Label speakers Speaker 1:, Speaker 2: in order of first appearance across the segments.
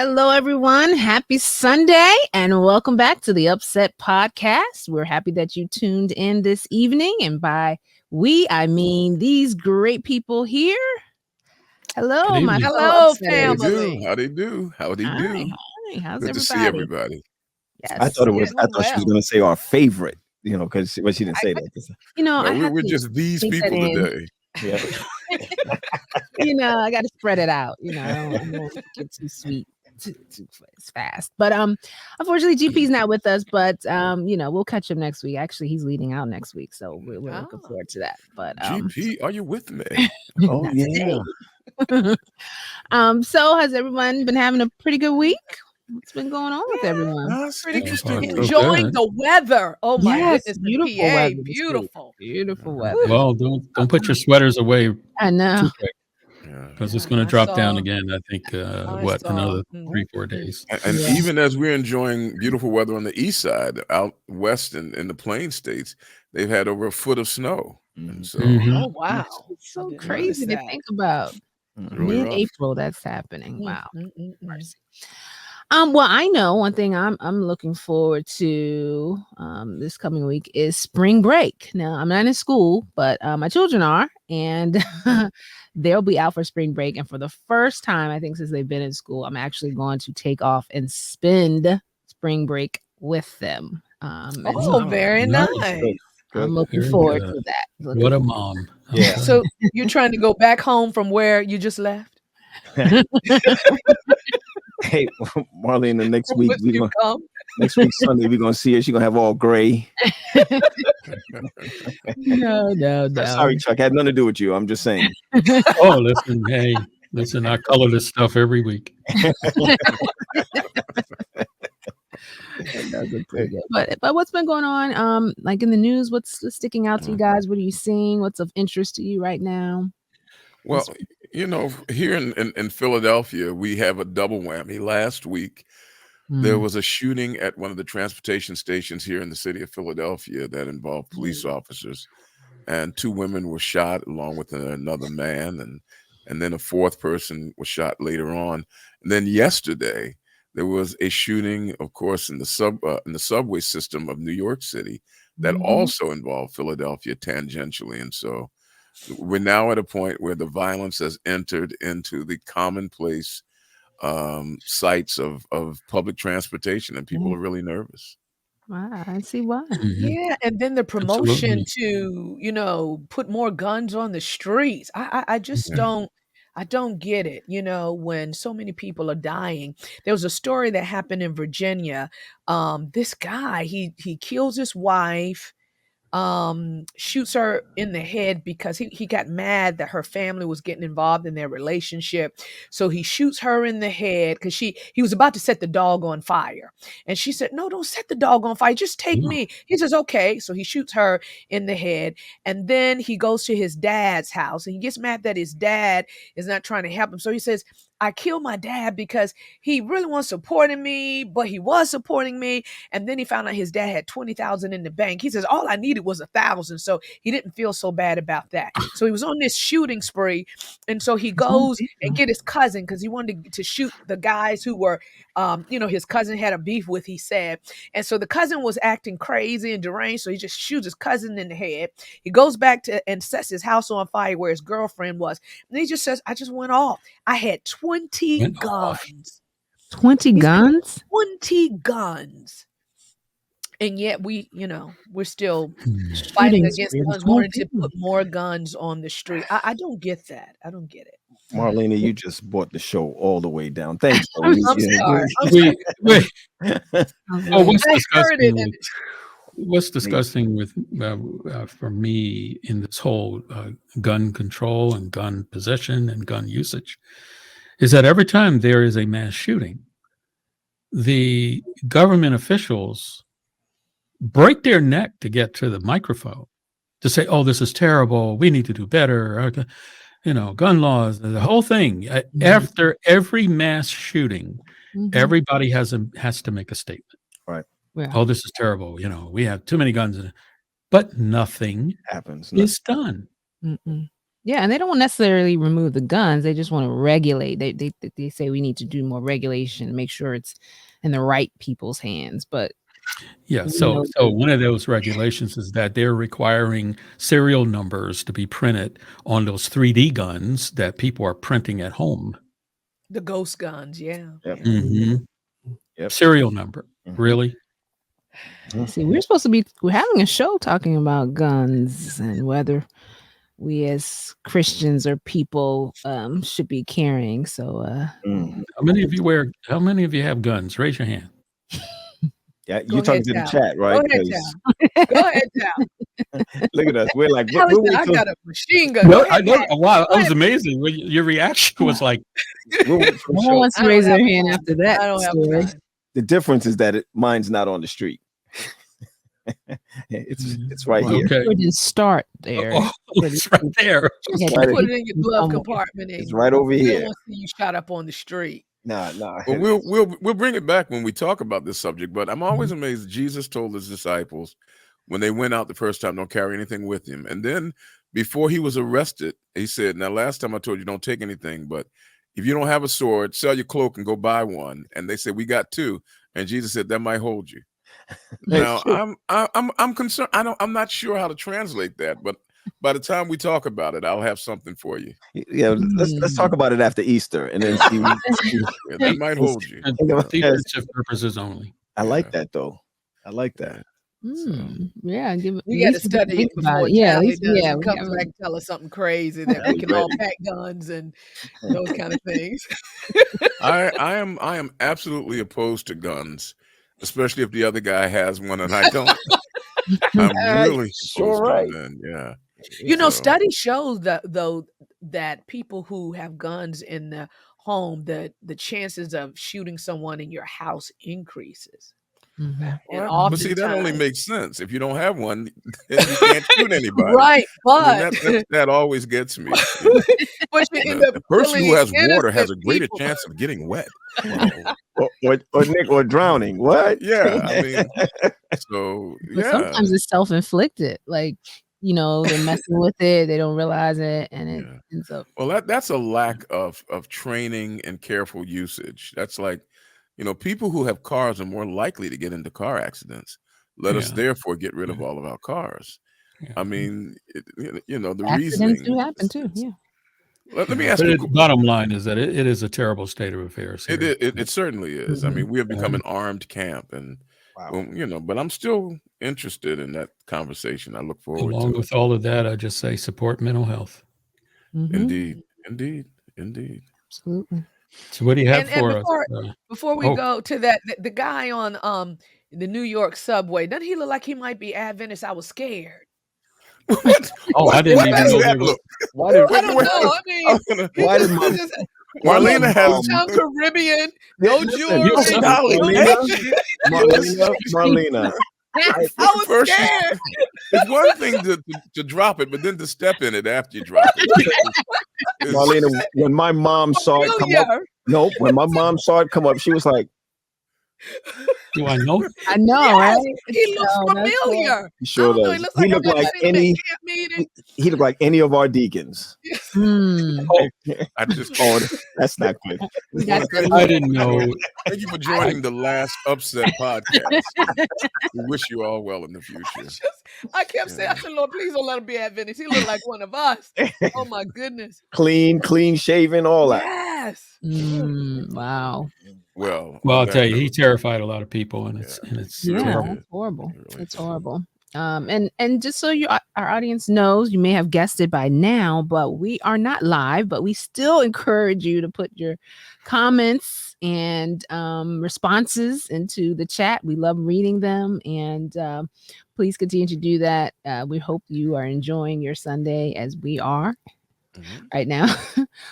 Speaker 1: Hello, everyone. Happy Sunday and welcome back to the Upset Podcast. We're happy that you tuned in this evening. And by we, I mean these great people here. Hello, my fellow
Speaker 2: family. How they do?
Speaker 1: Hi, how's
Speaker 2: Good
Speaker 1: everybody?
Speaker 2: to see everybody.
Speaker 1: Yes.
Speaker 3: I thought she was going to say our favorite, because she didn't say that.
Speaker 2: We're just these people today.
Speaker 3: Yeah.
Speaker 1: I got to spread it out. I don't get too sweet too fast. But unfortunately, GP's not with us. But we'll catch him next week. Actually, he's leading out next week, so we're looking forward to that. But
Speaker 2: GP, are you with me?
Speaker 3: Oh yeah.
Speaker 1: So has everyone been having a pretty good week? What's been going on with everyone?
Speaker 2: That's interesting.
Speaker 4: Enjoying the weather. Oh my goodness,
Speaker 1: beautiful
Speaker 4: PA,
Speaker 1: weather.
Speaker 4: beautiful
Speaker 1: Weather.
Speaker 5: Well, don't put your sweaters away.
Speaker 1: I know.
Speaker 5: Because it's going to drop down again. I think another 3-4 days.
Speaker 2: And even as we're enjoying beautiful weather on the east side, out west in the Plain States, they've had over a foot of snow. And so,
Speaker 4: oh wow,
Speaker 1: it's so crazy to think about.
Speaker 2: Really
Speaker 1: Mid-April, that's happening. Wow. Mercy. Well, I know one thing I'm looking forward to this coming week is spring break. Now, I'm not in school, but my children are, and they'll be out for spring break. And for the first time, I think since they've been in school, I'm actually going to take off and spend spring break with them.
Speaker 4: Very nice.
Speaker 1: I'm looking forward to that.
Speaker 5: What a mom.
Speaker 3: Yeah.
Speaker 4: So you're trying to go back home from where you just left?
Speaker 3: Hey, Marlene, the next week next week Sunday we're gonna see her. She's gonna have all gray.
Speaker 1: No.
Speaker 3: Sorry, Chuck. Had nothing to do with you. I'm just saying.
Speaker 5: Oh, listen, I color this stuff every week.
Speaker 1: But what's been going on? Like in the news, what's sticking out to you guys? What are you seeing? What's of interest to you right now?
Speaker 2: Well, here in Philadelphia, we have a double whammy. Last week, there was a shooting at one of the transportation stations here in the city of Philadelphia that involved police officers, and 2 women were shot along with another man, and then a 4th person was shot later on. And then yesterday, there was a shooting, of course, in the subway system of New York City that also involved Philadelphia tangentially, and so we're now at a point where the violence has entered into the commonplace sites of public transportation, and people are really nervous.
Speaker 1: Wow, I see why.
Speaker 4: Yeah, and then the promotion to put more guns on the streets. I just don't get it. When so many people are dying. There was a story that happened in Virginia. This guy, he kills his wife. Shoots her in the head because he got mad that her family was getting involved in their relationship. So he shoots her in the head because he was about to set the dog on fire. And she said, "No, don't set the dog on fire. Just take me." He says, "Okay." So he shoots her in the head. And then he goes to his dad's house and he gets mad that his dad is not trying to help him. So he says, "I killed my dad because he really wasn't supporting me, but he was supporting me." And then he found out his dad had 20,000 in the bank. He says, "All I needed was 1,000." So he didn't feel so bad about that. So he was on this shooting spree. And so he goes and get his cousin because he wanted to shoot the guys who were, his cousin had a beef with, he said. And so the cousin was acting crazy and deranged. So he just shoots his cousin in the head. He goes back and sets his house on fire where his girlfriend was. And he just says, "I just went off. I had 20 guns."
Speaker 1: 20 guns?
Speaker 4: 20 guns. And yet we're still fighting against guns, wanting to put more guns on the street. I don't get that. I don't get it.
Speaker 3: Marlena, you just brought the show all the way down. Thanks.
Speaker 4: I'm sorry.
Speaker 5: What's disgusting with for me in this whole gun control and gun possession and gun usage is that every time there is a mass shooting, the government officials break their neck to get to the microphone to say, "Oh, this is terrible. We need to do better. Gun laws, the whole thing." After every mass shooting, everybody has to make a statement.
Speaker 3: Right.
Speaker 1: Yeah.
Speaker 5: "Oh, this is terrible. We have too many guns." But nothing
Speaker 3: happens.
Speaker 5: Is done.
Speaker 1: Yeah, and they don't necessarily remove the guns. They just want to regulate. They say we need to do more regulation, make sure it's in the right people's hands. But
Speaker 5: Yeah,
Speaker 1: we
Speaker 5: so
Speaker 1: know
Speaker 5: one of those regulations is that they're requiring serial numbers to be printed on those 3D guns that people are printing at home.
Speaker 4: The ghost guns, yeah.
Speaker 3: Yep.
Speaker 4: Yeah.
Speaker 5: hmm
Speaker 3: Yep.
Speaker 5: Serial number, really?
Speaker 1: See, we're having a show talking about guns and whether we as Christians or people should be carrying. So
Speaker 3: Mm.
Speaker 5: How many of you have guns? Raise your hand.
Speaker 3: Yeah,
Speaker 4: Go
Speaker 3: you're
Speaker 4: ahead,
Speaker 3: talking to the
Speaker 4: Tal.
Speaker 3: chat,
Speaker 4: Go
Speaker 3: right?
Speaker 4: ahead,
Speaker 3: 'Cause
Speaker 4: Tal. Go ahead, Tal.
Speaker 3: look at us. We're like,
Speaker 4: Tal
Speaker 3: we'll
Speaker 4: said,
Speaker 3: wait
Speaker 4: I
Speaker 3: till
Speaker 4: got a machine gun.
Speaker 5: No,
Speaker 4: Go ahead, Tal.
Speaker 5: wow,
Speaker 4: Go
Speaker 5: that was
Speaker 4: ahead.
Speaker 5: amazing. Your reaction was like,
Speaker 3: we'll wait for
Speaker 1: no
Speaker 3: the
Speaker 1: one
Speaker 3: show.
Speaker 1: wants to
Speaker 4: I don't
Speaker 1: raise their
Speaker 4: have a
Speaker 1: hand
Speaker 4: gun.
Speaker 1: after that
Speaker 4: I don't have a
Speaker 1: story.
Speaker 4: gun.
Speaker 3: The difference is that mine's not on the street. It's right
Speaker 5: Well,
Speaker 3: here.
Speaker 5: okay.
Speaker 1: Or didn't start there.
Speaker 5: Oh, it's right there.
Speaker 4: Just
Speaker 1: Yeah,
Speaker 3: right
Speaker 4: put
Speaker 3: here.
Speaker 4: it in your glove
Speaker 1: somewhere.
Speaker 4: compartment.
Speaker 3: It's
Speaker 4: And
Speaker 3: right over
Speaker 4: we don't
Speaker 3: here.
Speaker 4: want to see you shot up on the street.
Speaker 3: Nah.
Speaker 2: Well, we'll bring it back when we talk about this subject. But I'm always amazed. Jesus told his disciples when they went out the first time, don't carry anything with him. And then before he was arrested, he said, "Now, last time I told you don't take anything, but if you don't have a sword, sell your cloak and go buy one." And they said, "We got two." And Jesus said, "That might hold you." Now, I'm concerned. I'm not sure how to translate that, but by the time we talk about it, I'll have something for you.
Speaker 3: Yeah, let's talk about it after Easter and then see.
Speaker 2: Yeah, that might hold you.
Speaker 5: Figurative purposes only.
Speaker 3: I like that though. I like that.
Speaker 1: Yeah,
Speaker 4: We got to study it before
Speaker 1: Yeah, at
Speaker 4: Tally
Speaker 1: least,
Speaker 4: does
Speaker 1: yeah,
Speaker 4: and
Speaker 1: we
Speaker 4: comes
Speaker 1: gotta-
Speaker 4: back and tell us something crazy that we can all pack guns and those kind of things.
Speaker 2: I am absolutely opposed to guns, especially if the other guy has one and I don't. I'm really
Speaker 3: Sure
Speaker 2: opposed
Speaker 3: right.
Speaker 2: to them. Yeah.
Speaker 4: You know,
Speaker 2: So-
Speaker 4: study shows that though that people who have guns in the home, the chances of shooting someone in your house increases. And
Speaker 2: But see, that only
Speaker 4: oftentimes,
Speaker 2: makes sense. If you don't have one, then you can't shoot anybody.
Speaker 4: right?
Speaker 2: I mean,
Speaker 4: But
Speaker 2: that always gets me.
Speaker 4: but you end up
Speaker 2: The person who
Speaker 4: killing
Speaker 2: has water has a
Speaker 4: innocent
Speaker 2: greater
Speaker 4: people.
Speaker 2: chance of getting wet. Wow.
Speaker 3: or drowning. What?
Speaker 2: Yeah, I mean, so
Speaker 1: But sometimes it's self-inflicted. Like, they're messing with it, they don't realize it, and it ends up.
Speaker 2: Well, that's a lack of training and careful usage. That's like, people who have cars are more likely to get into car accidents. Let us therefore get rid of all of our cars.
Speaker 5: Yeah.
Speaker 2: I mean, the
Speaker 1: Accidents
Speaker 2: reasoning
Speaker 1: do happen too. Yeah.
Speaker 2: Let me ask you.
Speaker 5: Bottom line is that it is a terrible state of affairs here.
Speaker 2: It certainly is. I mean, we have become an armed camp, and but I'm still interested in that conversation. I look forward
Speaker 5: Along
Speaker 2: to
Speaker 5: with all of that, I just say support mental health.
Speaker 2: Indeed.
Speaker 1: Absolutely.
Speaker 5: So what do you have
Speaker 4: And
Speaker 5: for us?
Speaker 4: before we go to that, the guy on the New York subway, doesn't he look like he might be Adventist? I was scared.
Speaker 2: What?
Speaker 5: Oh, I didn't even know
Speaker 2: that
Speaker 5: they
Speaker 2: look.
Speaker 3: Why did
Speaker 4: I don't know. I mean,
Speaker 3: why did
Speaker 2: Marlena has
Speaker 4: some Caribbean, no jewelry.
Speaker 3: Marlena.
Speaker 4: I was scared.
Speaker 2: It's one thing to drop it, but then to step in it after you drop it.
Speaker 3: Marlena, when my mom saw it come up, when my mom saw it come up, she was like,
Speaker 5: do I know?
Speaker 1: I know, right?
Speaker 4: He looks familiar.
Speaker 3: He sure does. He looked like any. He looked like any of our deacons.
Speaker 2: I just
Speaker 3: that's not good.
Speaker 5: I didn't know.
Speaker 2: Thank you for joining the last Upset podcast. We wish you all well in the future.
Speaker 4: I kept saying, I said, Lord, please don't let him be Adventist. He looked like one of us. Oh my goodness.
Speaker 3: Clean shaven, all that.
Speaker 4: Yes.
Speaker 1: Wow.
Speaker 2: Well,
Speaker 5: I'll tell you, he terrified a lot of people, and it's
Speaker 1: it's
Speaker 5: terrible.
Speaker 1: Horrible. It's horrible. And just so our audience knows, you may have guessed it by now, but we are not live, but we still encourage you to put your comments and responses into the chat. We love reading them, and please continue to do that. We hope you are enjoying your Sunday as we are right now.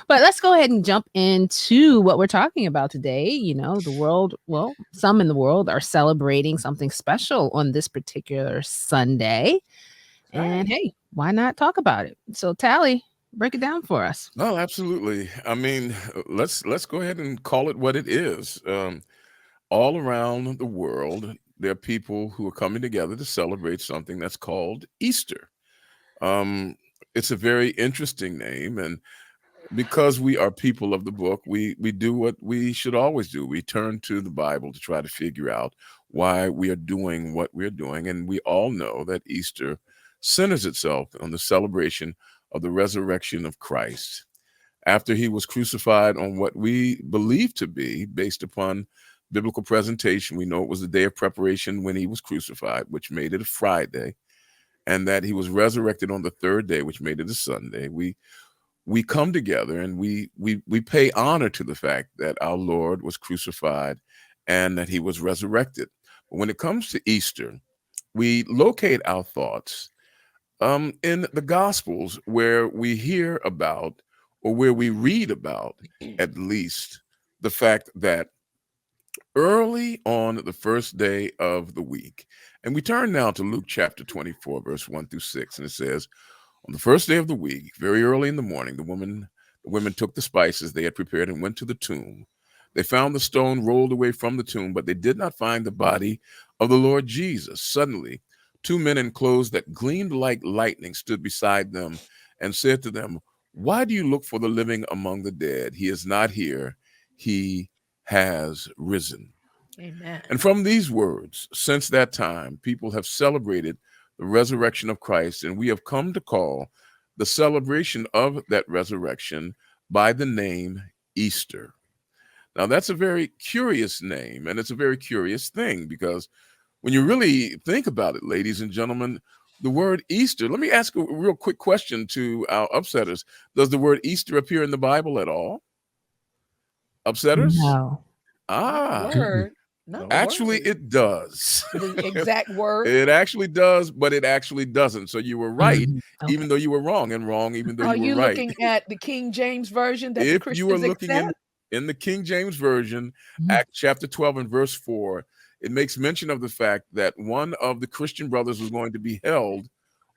Speaker 1: But let's go ahead and jump into what we're talking about today. The world, some in the world are celebrating something special on this particular Sunday. And hey, why not talk about it? So Tally, break it down for us.
Speaker 2: No, absolutely. I mean, let's go ahead and call it what it is. All around the world, there are people who are coming together to celebrate something that's called Easter. It's a very interesting name, and because we are people of the book, we do what we should always do. We turn to the Bible to try to figure out why we are doing what we're doing. And we all know that Easter centers itself on the celebration of the resurrection of Christ. After he was crucified on what we believe to be, based upon biblical presentation, we know it was the day of preparation when he was crucified, which made it a Friday, and that he was resurrected on the third day, which made it a Sunday. We come together and we pay honor to the fact that our Lord was crucified and that he was resurrected. But when it comes to Easter, we locate our thoughts in the Gospels, where we hear about, or where we read about, at least, the fact that early on the first day of the week, and we turn now to Luke chapter 24, verse 1 through 6, and it says, on the first day of the week, very early in the morning, the women took the spices they had prepared and went to the tomb. They found the stone rolled away from the tomb, but they did not find the body of the Lord Jesus. Suddenly, two men in clothes that gleamed like lightning stood beside them and said to them, "Why do you look for the living among the dead? He is not here. He has risen."
Speaker 4: Amen.
Speaker 2: And from these words, since that time, people have celebrated the resurrection of Christ, and we have come to call the celebration of that resurrection by the name Easter. Now, that's a very curious name, and it's a very curious thing, because when you really think about it, ladies and gentlemen, the word Easter, let me ask a real quick question to our upsetters. Does the word Easter appear in the Bible at all? Upsetters?
Speaker 1: No.
Speaker 2: Ah,
Speaker 4: Word. Not the
Speaker 2: actually,
Speaker 4: word.
Speaker 2: it does.
Speaker 4: The exact word.
Speaker 2: It actually does, but it actually doesn't. So you were right,
Speaker 1: Okay.
Speaker 2: even though you were wrong, and wrong, even though
Speaker 4: Are
Speaker 2: you were
Speaker 4: you
Speaker 2: right.
Speaker 4: looking at the King James version that the
Speaker 2: If you are
Speaker 4: Christians
Speaker 2: looking
Speaker 4: accept?
Speaker 2: in the King James Version,
Speaker 1: Mhm.
Speaker 2: Acts chapter 12 and verse 4, it makes mention of the fact that one of the Christian brothers was going to be held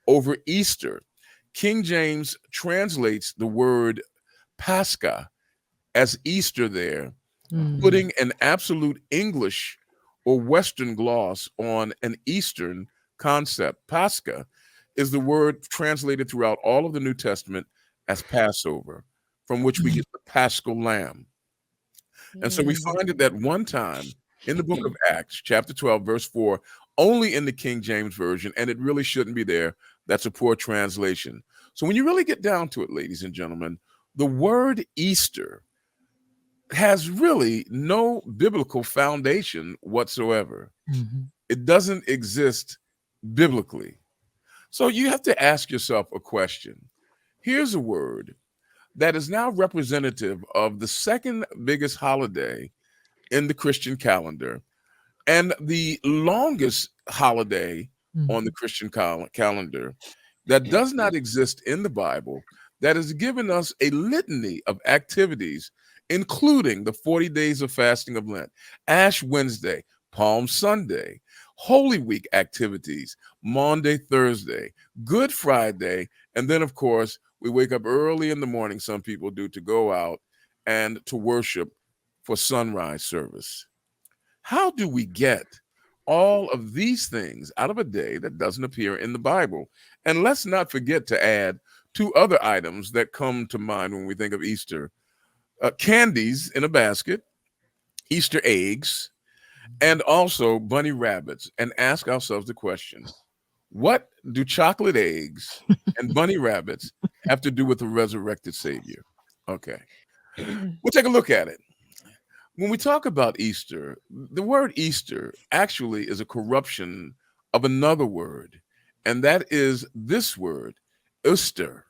Speaker 2: over Easter. King James translates the word Pascha as Easter there,
Speaker 1: Mm.
Speaker 2: putting an absolute English or Western gloss on an Eastern concept. Pascha is the word translated throughout all of the New Testament as Passover, from which we
Speaker 1: Mhm.
Speaker 2: get the Paschal Lamb. And so we find it that one time in the book of Acts, chapter 12, verse 4, only in the King James Version, and it really shouldn't be there. That's a poor translation. So when you really get down to it, ladies and gentlemen, the word Easter has really no biblical foundation whatsoever.
Speaker 1: Mhm.
Speaker 2: It doesn't exist biblically. So you have to ask yourself a question. Here's a word that is now representative of the second biggest holiday in the Christian calendar and the longest holiday on the
Speaker 1: Mhm.
Speaker 2: Christian calendar that does not exist in the Bible, that has given us a litany of activities, including the 40 days of fasting of Lent, Ash Wednesday, Palm Sunday, Holy Week activities, Maundy, Thursday, Good Friday, and then, of course, we wake up early in the morning, some people do, to go out and to worship for sunrise service. How do we get all of these things out of a day that doesn't appear in the Bible? And let's not forget to add two other items that come to mind when we think of Easter: candies in a basket, Easter eggs, and also bunny rabbits. And ask ourselves the question: what do chocolate eggs and bunny rabbits have to do with the resurrected Savior? Okay, we'll take a look at it. When we talk about Easter, the word Easter actually is a corruption of another word, and that is this word, Oster.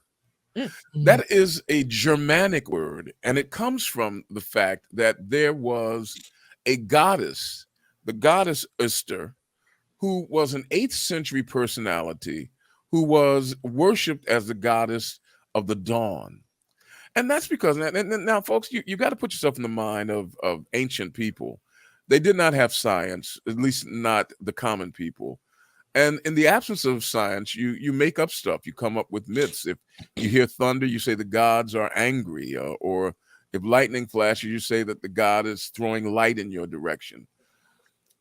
Speaker 4: Mm.
Speaker 1: Mm.
Speaker 2: That is a Germanic word, and it comes from the fact that there was a goddess, the goddess Oster, who was an 8th century personality who was worshipped as the goddess of the dawn. And that's because now, folks, you got to put yourself in the mind of ancient people. They did not have science, at least not the common people. And in the absence of science, you make up stuff. You come up with myths. If you hear thunder, you say the gods are angry, or if lightning flashes, you say that the god is throwing light in your direction.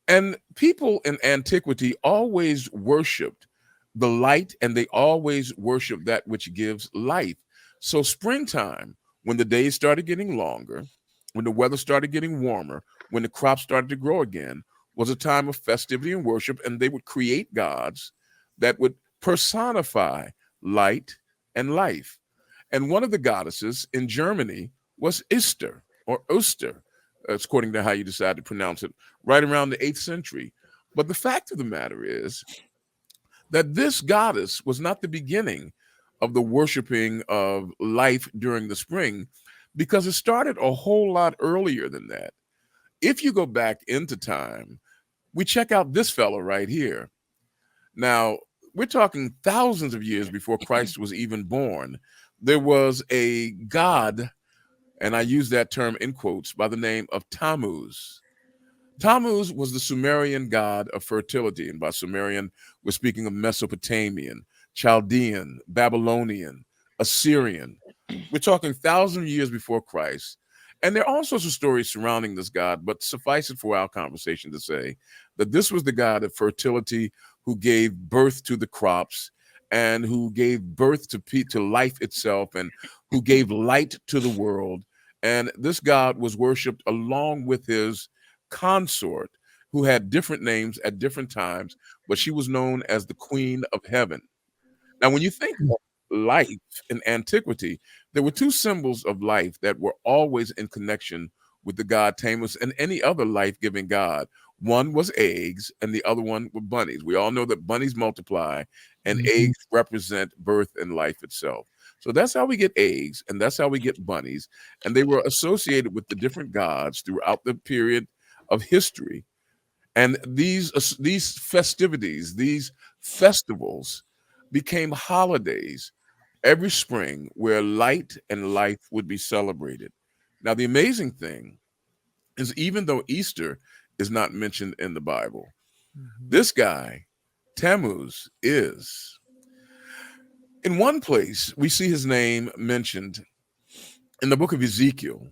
Speaker 2: And people in antiquity always worshipped the light, and they always worship that which gives life. So springtime, when the days started getting longer, when the weather started getting warmer, when the crops started to grow again, was a time of festivity and worship, and they would create gods that would personify light and life. And one of the goddesses in Germany was Ister or Oster, according to how you decide to pronounce it, right around the 8th century. But the fact of the matter is that this goddess was not the beginning of the worshiping of life during the spring, because it started a whole lot earlier than that. If you go back into time, we check out this fellow right here. Now, we're talking thousands of years before Christ was even born. There was a god, and I use that term in quotes, by the name of Tammuz. Tammuz was the Sumerian god of fertility. And by Sumerian, we're speaking of Mesopotamian, Chaldean, Babylonian, Assyrian. We're talking thousands of years before Christ. And there are all sorts of stories surrounding this god, but suffice it for our conversation to say that this was the god of fertility who gave birth to the crops and who gave birth to life itself and who gave light to the world. And this god was worshipped along with his consort, who had different names at different times, but she was known as the Queen of Heaven. Now, when you think of life in antiquity, there were two symbols of life that were always in connection with the god Tammuz and any other life-giving god. One was eggs, and the other one were bunnies. We all know that bunnies multiply, and eggs represent birth and life itself. So that's how we get eggs, and that's how we get bunnies. And they were associated with the different gods throughout the period of history. And these festivities, these festivals became holidays every spring where light and life would be celebrated. Now, the amazing thing is, even though Easter is not mentioned in the Bible, this guy, Tammuz, is. In one place, we see his name mentioned in the book of Ezekiel,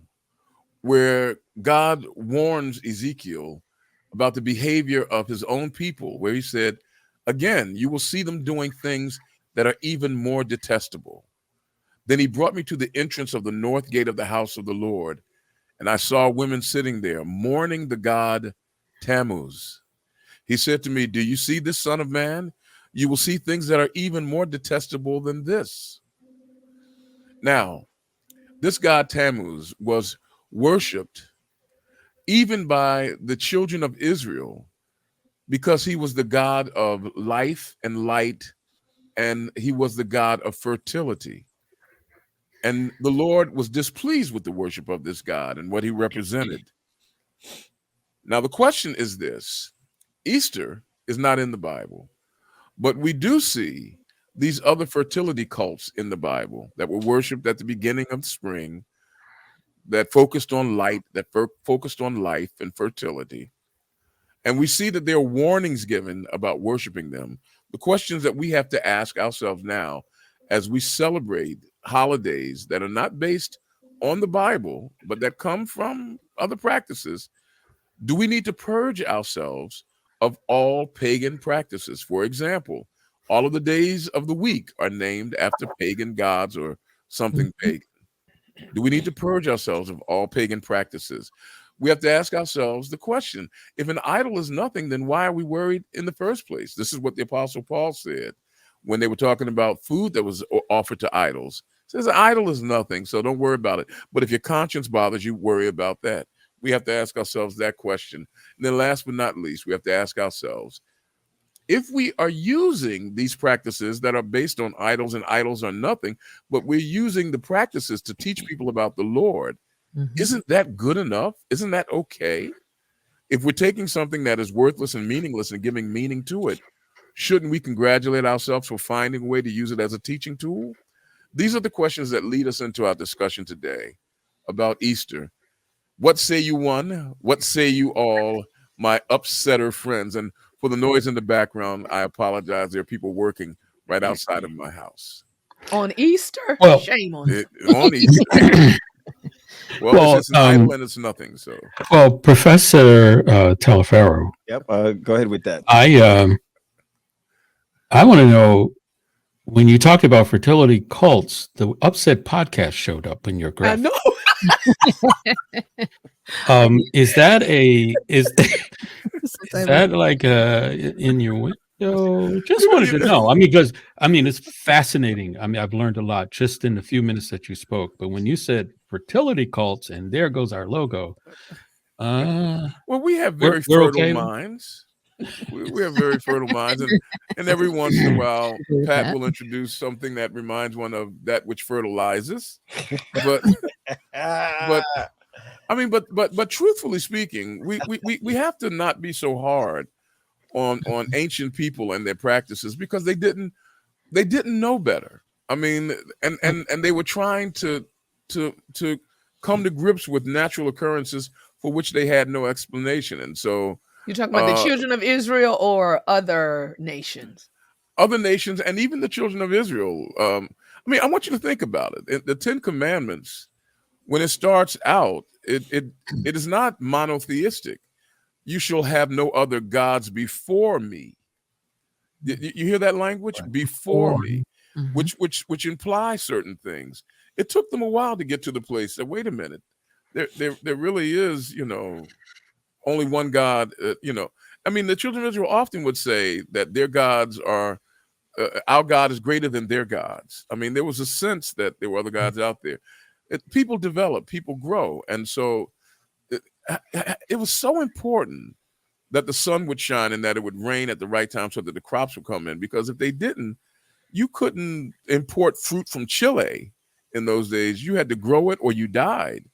Speaker 2: where God warns Ezekiel about the behavior of his own people, where he said, again, you will see them doing things that are even more detestable. Then he brought me to the entrance of the north gate of the house of the Lord, and I saw women sitting there, mourning the god Tammuz. He said to me, do you see this, son of man? You will see things that are even more detestable than this. Now, this god Tammuz was worshipped even by the children of Israel because he was the god of life and light, and he was the god of fertility. And the Lord was displeased with the worship of this god and what he represented. Now, the question is this: Easter is not in the Bible, but we do see these other fertility cults in the Bible that were worshipped at the beginning of spring, that focused on light, that focused on life and fertility. And we see that there are warnings given about worshiping them. The questions that we have to ask ourselves now as we celebrate holidays that are not based on the Bible, but that come from other practices: do we need to purge ourselves of all pagan practices? For example, all of the days of the week are named after pagan gods or something pagan. Do we need to purge ourselves of all pagan practices? We have to ask ourselves the question: if an idol is nothing, then why are we worried in the first place? This is what the Apostle Paul said when they were talking about food that was offered to idols. He says an idol is nothing, so don't worry about it. But if your conscience bothers you, worry about that. We have to ask ourselves that question. And then last but not least, we have to ask ourselves, if we are using these practices that are based on idols, and idols are nothing, but we're using the practices to teach people about the Lord, isn't that good enough? Isn't that okay? If we're taking something that is worthless and meaningless and giving meaning to it, shouldn't we congratulate ourselves for finding a way to use it as a teaching tool? These are the questions that lead us into our discussion today about Easter. What say you one? What say you all, my upsetter friends? And for the noise in the background, I apologize. There are people working right outside of my house.
Speaker 4: On Easter?
Speaker 5: Well,
Speaker 4: shame on you.
Speaker 2: On Easter. Well, it's an idol and it's nothing. So,
Speaker 5: well, Professor Telefero.
Speaker 3: Yep. Go ahead with that.
Speaker 5: I want to know, when you talked about fertility cults, the Upset podcast showed up in your
Speaker 4: I
Speaker 5: graph.
Speaker 4: know.
Speaker 5: Is that is
Speaker 1: Some type of-
Speaker 5: that like in your window? Just wanted to know. I mean, because it's fascinating. I mean, I've learned a lot just in the few minutes that you spoke. But when you said fertility cults, and there goes our logo.
Speaker 2: Well, we have
Speaker 5: We're
Speaker 2: very fertile
Speaker 5: okay.
Speaker 2: minds. We have very fertile minds, and every once in a while,
Speaker 1: agree with
Speaker 2: Pat
Speaker 1: that.
Speaker 2: will introduce something that reminds one of that which fertilizes. But I mean, but truthfully speaking, we have to not be so hard on ancient people and their practices, because they didn't know better. I mean, and they were trying to come to grips with natural occurrences for which they had no explanation. And so
Speaker 4: You're talking about the children of Israel or other nations?
Speaker 2: Other nations, and even the children of Israel. I mean, I want you to think about it. The Ten Commandments, when it starts out, it is not monotheistic. You shall have no other gods before me. You hear that language? Before me, which implies certain things. It took them a while to get to the place that, wait a minute, there really is, only one God. I mean, the children of Israel often would say that their gods are, our God is greater than their gods. I mean, there was a sense that there were other gods out there. People develop, people grow, and so it was so important that the sun would shine and that it would rain at the right time so that the crops would come in. Because if they didn't, you couldn't import fruit from Chile in those days. You had to grow it or you died.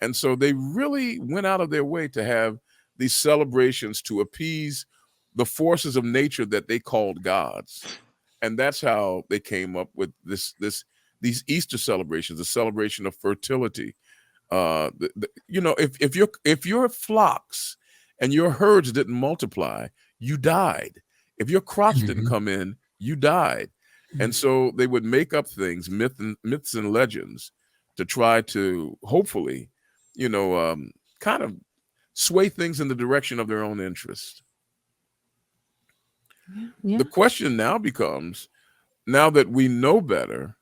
Speaker 2: And so they really went out of their way to have these celebrations to appease the forces of nature that they called gods. And that's how they came up with these Easter celebrations, the celebration of fertility. If your flocks and your herds didn't multiply, you died. If your crops didn't come in, you died. And so they would make up things, myths and legends, to try to hopefully, kind of sway things in the direction of their own interest.
Speaker 1: Yeah.
Speaker 2: The question now becomes, now that we know better,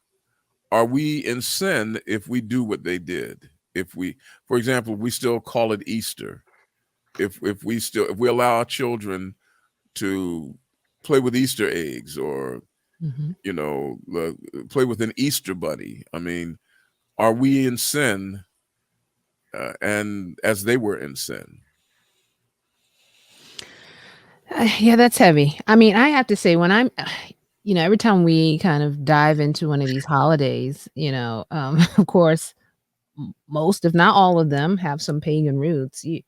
Speaker 2: are we in sin if we do what they did? If we, for example, we still call it Easter, if we allow our children to play with Easter eggs, or play with an Easter bunny, I mean, are we in sin, and as they were in sin?
Speaker 1: Yeah, that's heavy. I mean, I have to say, when I'm, every time we kind of dive into one of these holidays, of course, most, if not all of them, have some pagan roots. I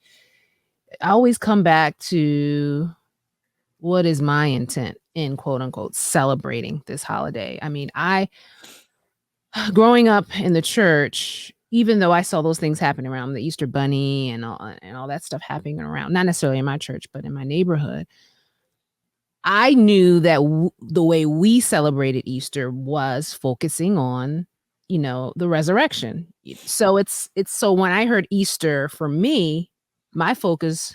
Speaker 1: always come back to, what is my intent in quote unquote celebrating this holiday? I mean, growing up in the church, even though I saw those things happening around, the Easter bunny and all that stuff happening around, not necessarily in my church, but in my neighborhood, I knew that the way we celebrated Easter was focusing on, the resurrection. So so when I heard Easter, for me, my focus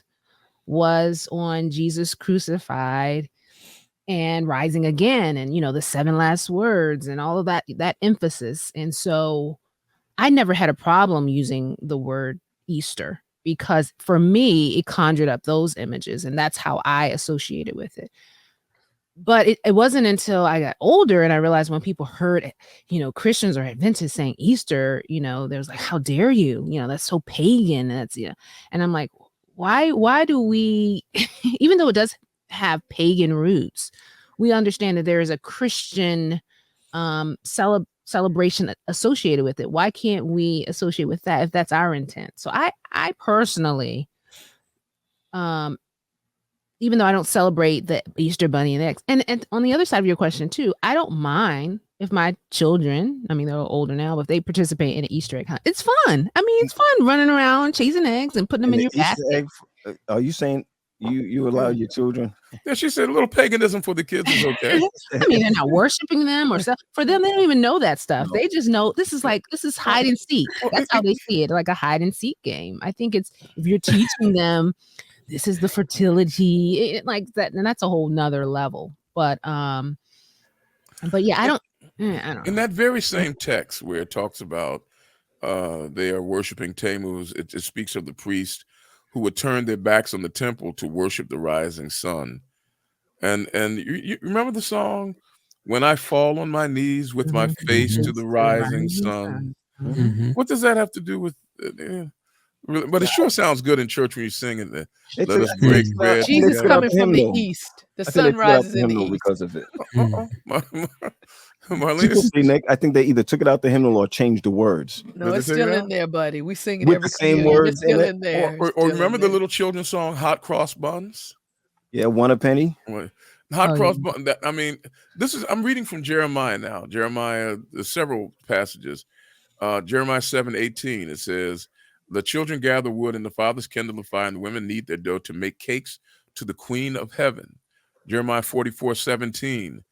Speaker 1: was on Jesus crucified and rising again, and the 7 last words and all of that emphasis. And so I never had a problem using the word Easter, because for me it conjured up those images, and that's how I associated with it. But it wasn't until I got older and I realized, when people heard, Christians or Adventists saying Easter, there was like, how dare you? That's so pagan. That's, and I'm like, why do we, even though it does have pagan roots, we understand that there is a Christian celebration associated with it. Why can't we associate with that if that's our intent? So I personally, even though I don't celebrate the Easter bunny and eggs, and on the other side of your question too, I don't mind if my children, I mean, they're older now, but if they participate in an Easter egg hunt, it's fun. I mean, it's fun running around chasing eggs and putting them in your basket.
Speaker 3: Egg, are you saying you allow your children?
Speaker 2: Yeah, she said a little paganism for the kids is okay.
Speaker 1: I mean, they're not worshiping them or stuff. For them, they don't even know that stuff. No. They just know this is hide and seek. That's how they see it, like a hide and seek game. I think it's, if you're teaching them, this is the fertility, like that, and that's a whole nother level. But yeah, I don't
Speaker 2: In
Speaker 1: know.
Speaker 2: that very same text where it talks about they are worshiping Tammuz, it speaks of the priest who would turn their backs on the temple to worship the rising sun. And you remember the song, "When I fall on my knees with my face to
Speaker 5: Mhm.
Speaker 2: the
Speaker 1: It's the
Speaker 2: rising
Speaker 1: rising
Speaker 2: sun."
Speaker 1: sun.
Speaker 5: Mhm.
Speaker 2: What does that have to do with? Really, but it sure sounds good in church when you sing it.
Speaker 3: It's
Speaker 2: Let
Speaker 3: a,
Speaker 2: us
Speaker 3: I think they
Speaker 2: break
Speaker 5: Mm.
Speaker 3: took out, I
Speaker 2: bread
Speaker 3: think they
Speaker 4: Jesus
Speaker 3: took out
Speaker 4: coming
Speaker 3: the
Speaker 2: together.
Speaker 4: from the
Speaker 3: hymnal.
Speaker 4: east. The
Speaker 3: I think they
Speaker 4: sun
Speaker 3: took out
Speaker 4: rises
Speaker 3: the
Speaker 4: in the
Speaker 3: hymnal
Speaker 4: east.
Speaker 3: because of it.
Speaker 5: Mm.
Speaker 3: You
Speaker 2: Marlene,
Speaker 3: can see, Nick. I think they either took it out the hymnal or changed the words
Speaker 4: No,
Speaker 2: did they
Speaker 4: it's
Speaker 2: take it
Speaker 4: still in
Speaker 2: out?
Speaker 4: there, buddy. We sing it
Speaker 3: with
Speaker 4: every
Speaker 3: the same
Speaker 4: communion. It's
Speaker 3: words in
Speaker 4: still
Speaker 3: it.
Speaker 4: in there. It's
Speaker 2: Or
Speaker 4: still in
Speaker 2: remember the
Speaker 4: there.
Speaker 2: little children's song, "Hot Cross Buns"?
Speaker 3: Yeah, one a penny.
Speaker 2: Well, Hot
Speaker 1: Oh yeah.
Speaker 2: Cross Buns. I mean, I'm reading from Jeremiah now. Jeremiah, there's several passages. Jeremiah 7:18, it says, "The children gather wood and the fathers kindle the fire and the women knead their dough to make cakes to the queen of heaven." Jeremiah 44:17,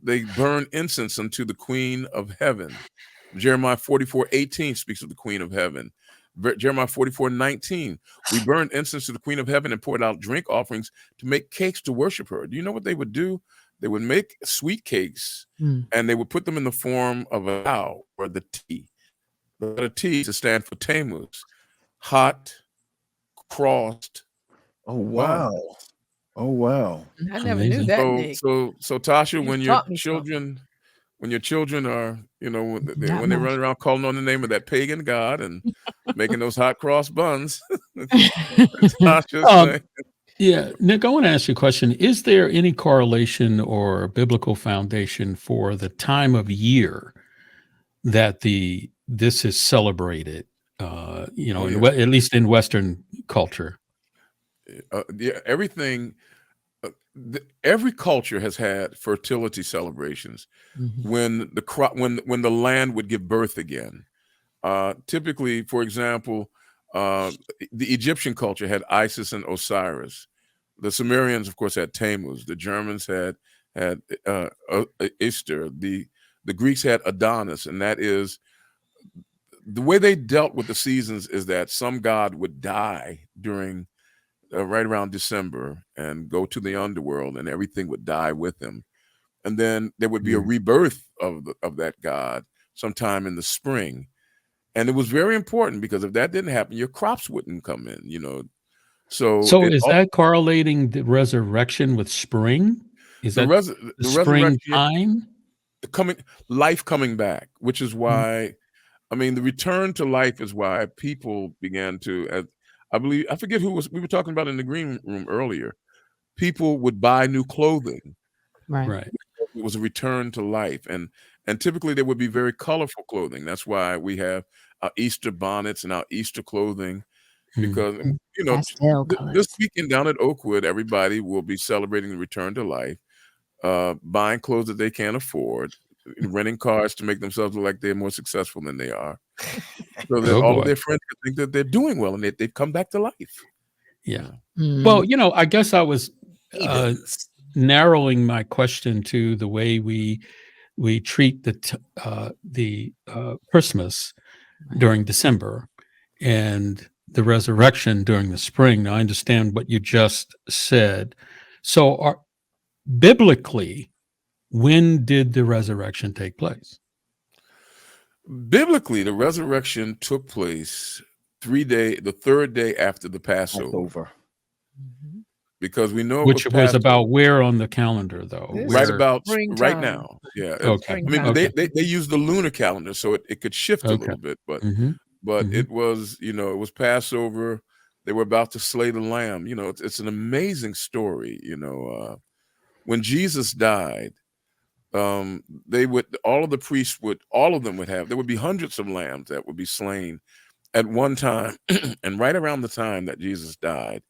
Speaker 2: they burn incense unto the queen of heaven. Jeremiah 44:18 speaks of the queen of heaven. Jeremiah 44:19, we burned incense to the queen of heaven and poured out drink offerings to make cakes to worship her. Do you know what they would do? They would make sweet cakes
Speaker 1: Mm.
Speaker 2: and they would put them in the form of a cow or the T. The letter T to stand for Tammuz, hot crossed
Speaker 3: Oh
Speaker 2: bun.
Speaker 3: wow! Oh wow!
Speaker 4: I never knew
Speaker 5: Amazing.
Speaker 4: that,
Speaker 2: So
Speaker 4: Nick.
Speaker 2: so Tasha,
Speaker 4: You just taught me something.
Speaker 2: when your children are,
Speaker 1: Not
Speaker 2: when they
Speaker 1: much.
Speaker 2: run around calling on the name of that pagan god and making those hot cross buns, Tasha's
Speaker 5: Um,
Speaker 2: saying,
Speaker 5: yeah, Nick, I want to ask you a question. Is there any correlation or biblical foundation for the time of year that this is celebrated?
Speaker 2: oh
Speaker 5: In
Speaker 2: yeah,
Speaker 5: at least in Western culture.
Speaker 2: yeah, everything. Every culture has had fertility celebrations
Speaker 1: Mhm.
Speaker 2: when the crop when the land would give birth again. Typically, for example, the Egyptian culture had Isis and Osiris. The Sumerians, of course, had Tammuz. The Germans had Easter. The Greeks had Adonis, and that is the way they dealt with the seasons. Is that some god would die during right around December and go to the underworld, and everything would die with him, and then there would be a
Speaker 5: Mm.
Speaker 2: rebirth of that god sometime in the spring. And it was very important because if that didn't happen, your crops wouldn't come in. So
Speaker 5: So is that correlating the resurrection with spring? Is
Speaker 2: the
Speaker 5: that
Speaker 2: res
Speaker 5: the
Speaker 2: the resurrection,
Speaker 5: springtime?
Speaker 2: coming life coming back, which is
Speaker 5: Mm.
Speaker 2: why I mean the return to life is why people began to, as I believe, I forget who we were talking about in the green room earlier. People would buy new clothing.
Speaker 1: Right.
Speaker 5: Right.
Speaker 2: It was a return to life, and typically there would be very colorful clothing. That's why we have our Easter bonnets and our Easter clothing,
Speaker 5: Mm.
Speaker 2: because
Speaker 1: Mm. Pastel
Speaker 2: this
Speaker 1: colors.
Speaker 2: weekend down at Oakwood, everybody will be celebrating the return to life, buying clothes that they can't afford, renting cars to make themselves look like they're more successful than they are, so that
Speaker 5: Oh
Speaker 2: all of
Speaker 5: boy.
Speaker 2: their friends can think that they're doing well and that they've come back to life.
Speaker 5: Yeah.
Speaker 2: Yeah.
Speaker 1: Mm.
Speaker 5: Well, I guess I was
Speaker 2: Heathens.
Speaker 5: narrowing my question to the way we treat the Christmas during December and the resurrection during the spring. Now, I understand what you just said. So, biblically, when did the resurrection take place?
Speaker 2: Biblically, the resurrection took place the third day after the Passover,
Speaker 3: Passover.
Speaker 1: Mhm.
Speaker 2: because we know it was
Speaker 5: Which was
Speaker 2: Passover.
Speaker 5: about where on the calendar, though?
Speaker 4: This
Speaker 2: Right
Speaker 4: is
Speaker 5: Where?
Speaker 2: about right
Speaker 4: springtime.
Speaker 2: now. Yeah.
Speaker 5: Okay.
Speaker 2: I mean, but
Speaker 4: Springtime.
Speaker 2: they
Speaker 5: Okay.
Speaker 2: use the lunar calendar, so it could shift a
Speaker 5: Okay.
Speaker 2: little bit, but
Speaker 5: Hmm.
Speaker 2: but
Speaker 5: Hmm.
Speaker 2: it was, it was Passover. They were about to slay the lamb. It's an amazing story. When Jesus died, all of the priests all of them would have, there would be hundreds of lambs that would be slain at one time. And right around the time that Jesus died,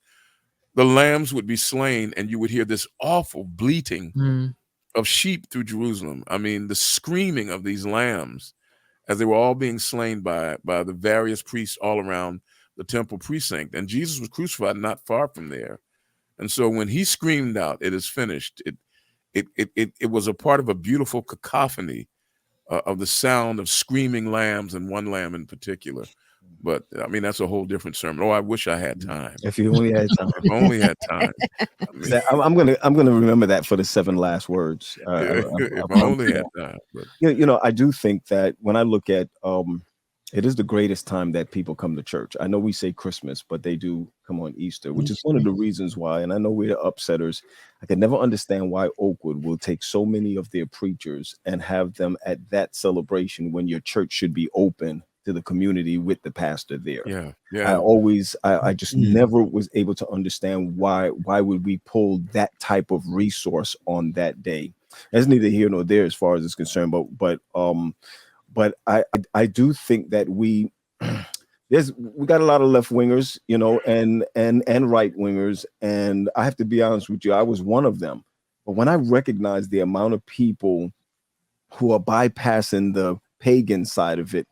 Speaker 2: the lambs would be slain, and you would hear this awful bleating
Speaker 1: Mm.
Speaker 2: of sheep through Jerusalem. I mean, the screaming of these lambs as they were all being slain by the various priests all around the temple precinct. And Jesus was crucified not far from there. And so when he screamed out, "It is finished," it was a part of a beautiful cacophony of the sound of screaming lambs, and one lamb in particular. But I mean, that's a whole different sermon. Oh, I wish I had time.
Speaker 3: If you only had time.
Speaker 2: If I only had time. I mean,
Speaker 3: I'm gonna remember that for the 7 last words.
Speaker 2: if I only had time. But
Speaker 3: I do think that when I look at it is the greatest time that people come to church. I know we say Christmas, but they do come on Easter, which is one of the reasons why. And I know we're the upsetters. I can never understand why Oakwood will take so many of their preachers and have them at that celebration when your church should be open to the community with the pastor there.
Speaker 2: yeah.
Speaker 3: I just never was able to understand why would we pull that type of resource on that day. That's neither here nor there as far as it's concerned, but I do think that we got a lot of left wingers, and right wingers, and I have to be honest with you, I was one of them. But when I recognized the amount of people who are bypassing the pagan side of it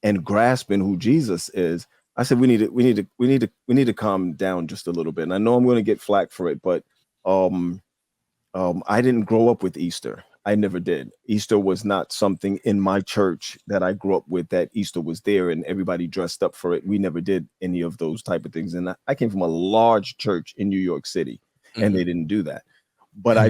Speaker 3: and grasping who Jesus is, I said we need to calm down just a little bit. And I know I'm going to get flack for it, but I didn't grow up with Easter. I never did. Easter was not something in my church that I grew up with, that Easter was there and everybody dressed up for it. We never did any of those type of things. And I came from a large church in New York City, and they didn't do that. But I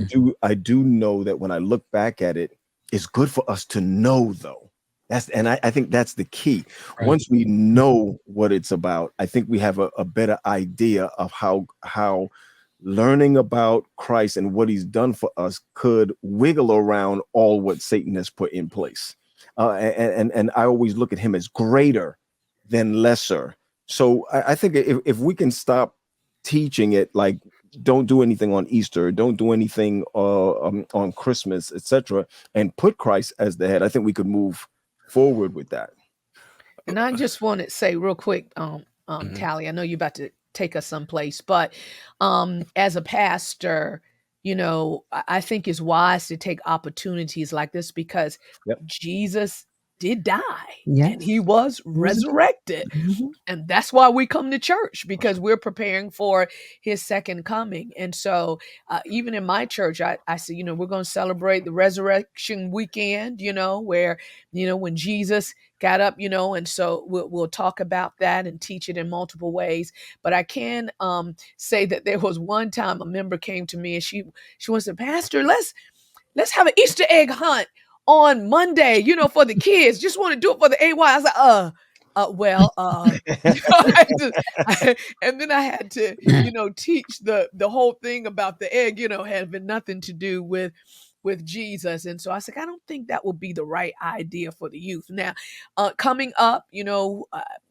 Speaker 3: do know that when I look back at it, it's good for us to know, though. I think that's the key. Right. Once we know what it's about, I think we have a better idea of how learning about Christ and what he's done for us could wiggle around all what Satan has put in place. And I always look at him as greater than lesser. So I think if we can stop teaching it like, don't do anything on Easter, don't do anything on Christmas, etc., and put Christ as the head, I think we could move forward with that.
Speaker 4: And I just want to say real quick, Tally, I know you're about to take us someplace, but as a pastor, I think it's wise to take opportunities like this because Jesus did die and he was resurrected. And that's why we come to church, because we're preparing for his second coming. And so even in my church, I say, we're going to celebrate the resurrection weekend, where, when Jesus got up, and so we'll talk about that and teach it in multiple ways. But I can say that there was one time a member came to me and she was a pastor, let's have an Easter egg hunt on Monday, for the kids. Just want to do it for the AY. I was like, and then I had to, teach the whole thing about the egg, having nothing to do with Jesus. And so I said, I don't think that would be the right idea for the youth. Now, coming up,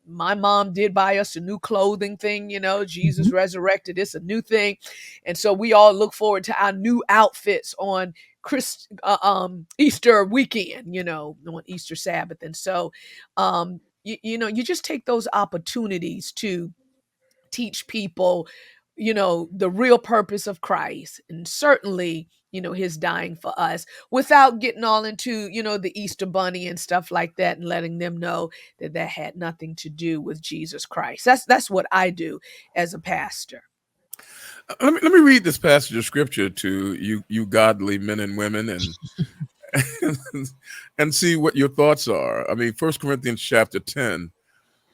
Speaker 4: my mom did buy us a new clothing thing, Jesus resurrected. It's a new thing. And so we all look forward to our new outfits on Easter weekend, on Easter Sabbath. And so, you just take those opportunities to teach people, the real purpose of Christ, and certainly, his dying for us, without getting all into, the Easter bunny and stuff like that, and letting them know that had nothing to do with Jesus Christ. That's what I do as a pastor.
Speaker 2: Let me read this passage of scripture to you godly men and women, and see what your thoughts are. I mean, 1 Corinthians chapter 10,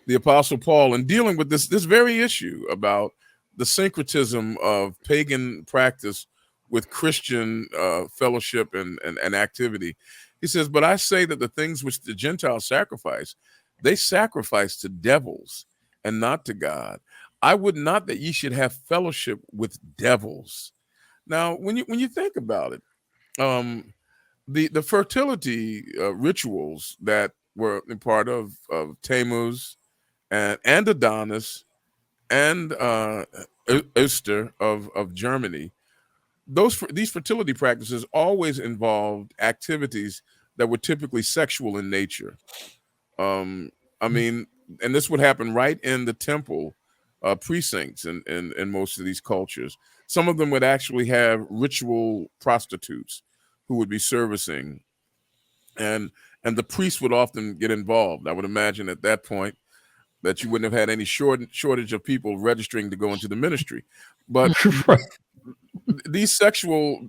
Speaker 2: the Apostle Paul, in dealing with this very issue about the syncretism of pagan practice with Christian fellowship and activity, he says, "But I say that the things which the Gentiles sacrifice, they sacrifice to devils and not to God. I would not that ye should have fellowship with devils." Now, when you think about it, the fertility rituals that were a part of Tammuz and Adonis and Easter of Germany, these fertility practices always involved activities that were typically sexual in nature. I mean, and this would happen right in the temple precincts in most of these cultures. Some of them would actually have ritual prostitutes who would be servicing, and the priest would often get involved. I would imagine at that point that you wouldn't have had any shortage of people registering to go into the ministry. But these sexual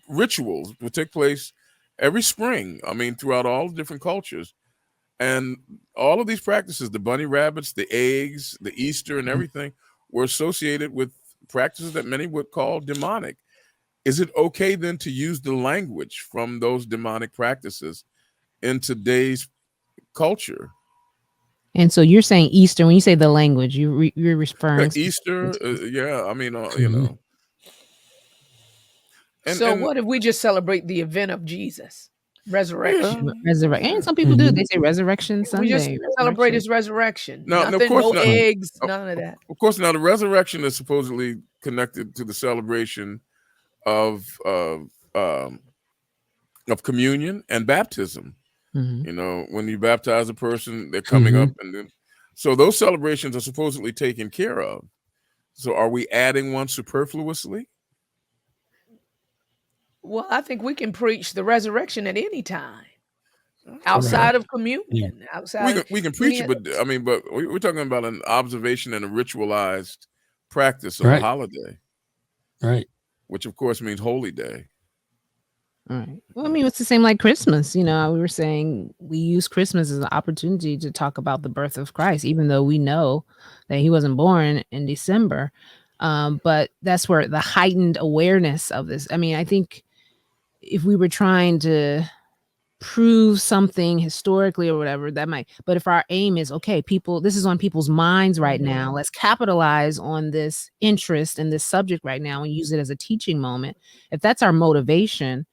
Speaker 2: rituals would take place every spring, I mean, throughout all different cultures. And all of these practices, the bunny rabbits, the eggs, the Easter, and everything, were associated with practices that many would call demonic. Is it okay then to use the language from those demonic practices in today's culture?
Speaker 1: And so you're saying Easter, when you say the language, you're referring to
Speaker 2: Easter, yeah, I mean, you
Speaker 5: Mhm.
Speaker 2: know.
Speaker 4: So
Speaker 2: And
Speaker 4: what if we just celebrate the event of Jesus,
Speaker 2: yeah,
Speaker 4: resurrection?
Speaker 1: resurrection. And some people do. They say Resurrection
Speaker 4: We just
Speaker 1: Sunday,
Speaker 4: celebrate
Speaker 1: resurrection.
Speaker 4: his resurrection.
Speaker 2: no, of
Speaker 4: Nothing,
Speaker 2: course
Speaker 4: no
Speaker 2: not.
Speaker 4: eggs,
Speaker 2: Of,
Speaker 4: none of that.
Speaker 2: of course, now the resurrection is supposedly connected to the celebration of communion and baptism.
Speaker 1: Mhm.
Speaker 2: You know, when you baptize a person, they're coming up, and then so those celebrations are supposedly taken care of. So, are we adding one superfluously?
Speaker 4: Well, I think we can preach the resurrection at any time, outside
Speaker 5: Correct.
Speaker 4: of communion, outside of
Speaker 2: We can preach
Speaker 4: any
Speaker 2: it,
Speaker 4: other.
Speaker 2: but I mean, but we're talking about an observation and a ritualized practice of a
Speaker 5: Right.
Speaker 2: holiday,
Speaker 5: Right.
Speaker 2: which of course means holy day.
Speaker 1: All right. Well, I mean, it's the same like Christmas. You know, we were saying we use Christmas as an opportunity to talk about the birth of Christ, even though we know that he wasn't born in December. But that's where the heightened awareness of this. I mean, I think if we were trying to prove something historically or whatever, that might, but if our aim is, okay, people, this is on people's minds right now, let's capitalize on this interest in this subject right now and use it as a teaching moment. If that's our motivation,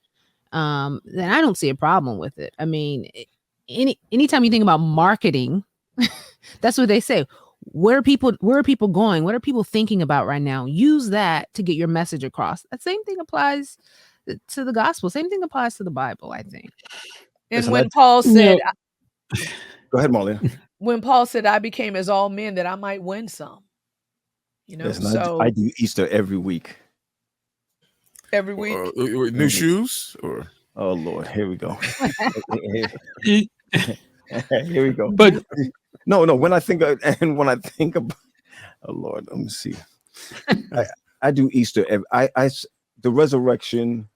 Speaker 1: then I don't see a problem with it. I mean, anytime you think about marketing, that's what they say. Where are people going? What are people thinking about right now? Use that to get your message across. That same thing applies to the gospel. Same thing applies to the Bible, I think.
Speaker 4: And
Speaker 3: Listen,
Speaker 4: when Paul said,
Speaker 3: go ahead, Marlene.
Speaker 4: I became as all men that I might win some. You know,
Speaker 3: Listen, I
Speaker 4: so
Speaker 3: do Easter every week.
Speaker 4: every week.
Speaker 2: New shoes, or
Speaker 3: Oh Lord, here we go. Here we go.
Speaker 5: But
Speaker 3: No. When I think of, oh Lord, let me see. I do Easter. The resurrection.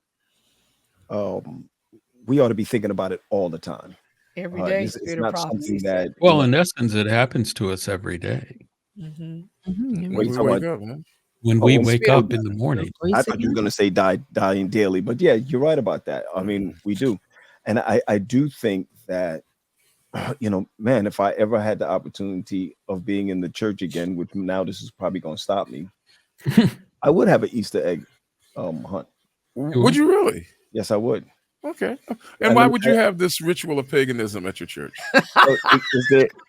Speaker 3: We ought to be thinking about it all the time.
Speaker 4: Every day,
Speaker 3: It's
Speaker 4: spirit of
Speaker 3: not
Speaker 4: prophecy
Speaker 3: something
Speaker 4: said.
Speaker 3: that.
Speaker 5: well, in essence, it happens to us every day.
Speaker 4: Mhm.
Speaker 1: Mhm.
Speaker 2: when we
Speaker 3: talking
Speaker 2: wake
Speaker 3: about-
Speaker 2: up, huh?
Speaker 5: When
Speaker 3: Oh,
Speaker 5: we
Speaker 3: when
Speaker 5: wake
Speaker 4: spirit-
Speaker 5: up in the morning.
Speaker 3: I thought you were going to say dying daily, but yeah, you're right about that. I mean, we do, and I do think that, man, if I ever had the opportunity of being in the church again, which now this is probably going to stop me, I would have an Easter egg hunt.
Speaker 2: Would you really?
Speaker 3: Yes, I would.
Speaker 2: Okay. And
Speaker 3: And
Speaker 2: why
Speaker 3: let me-
Speaker 2: would you have this ritual of paganism at your church?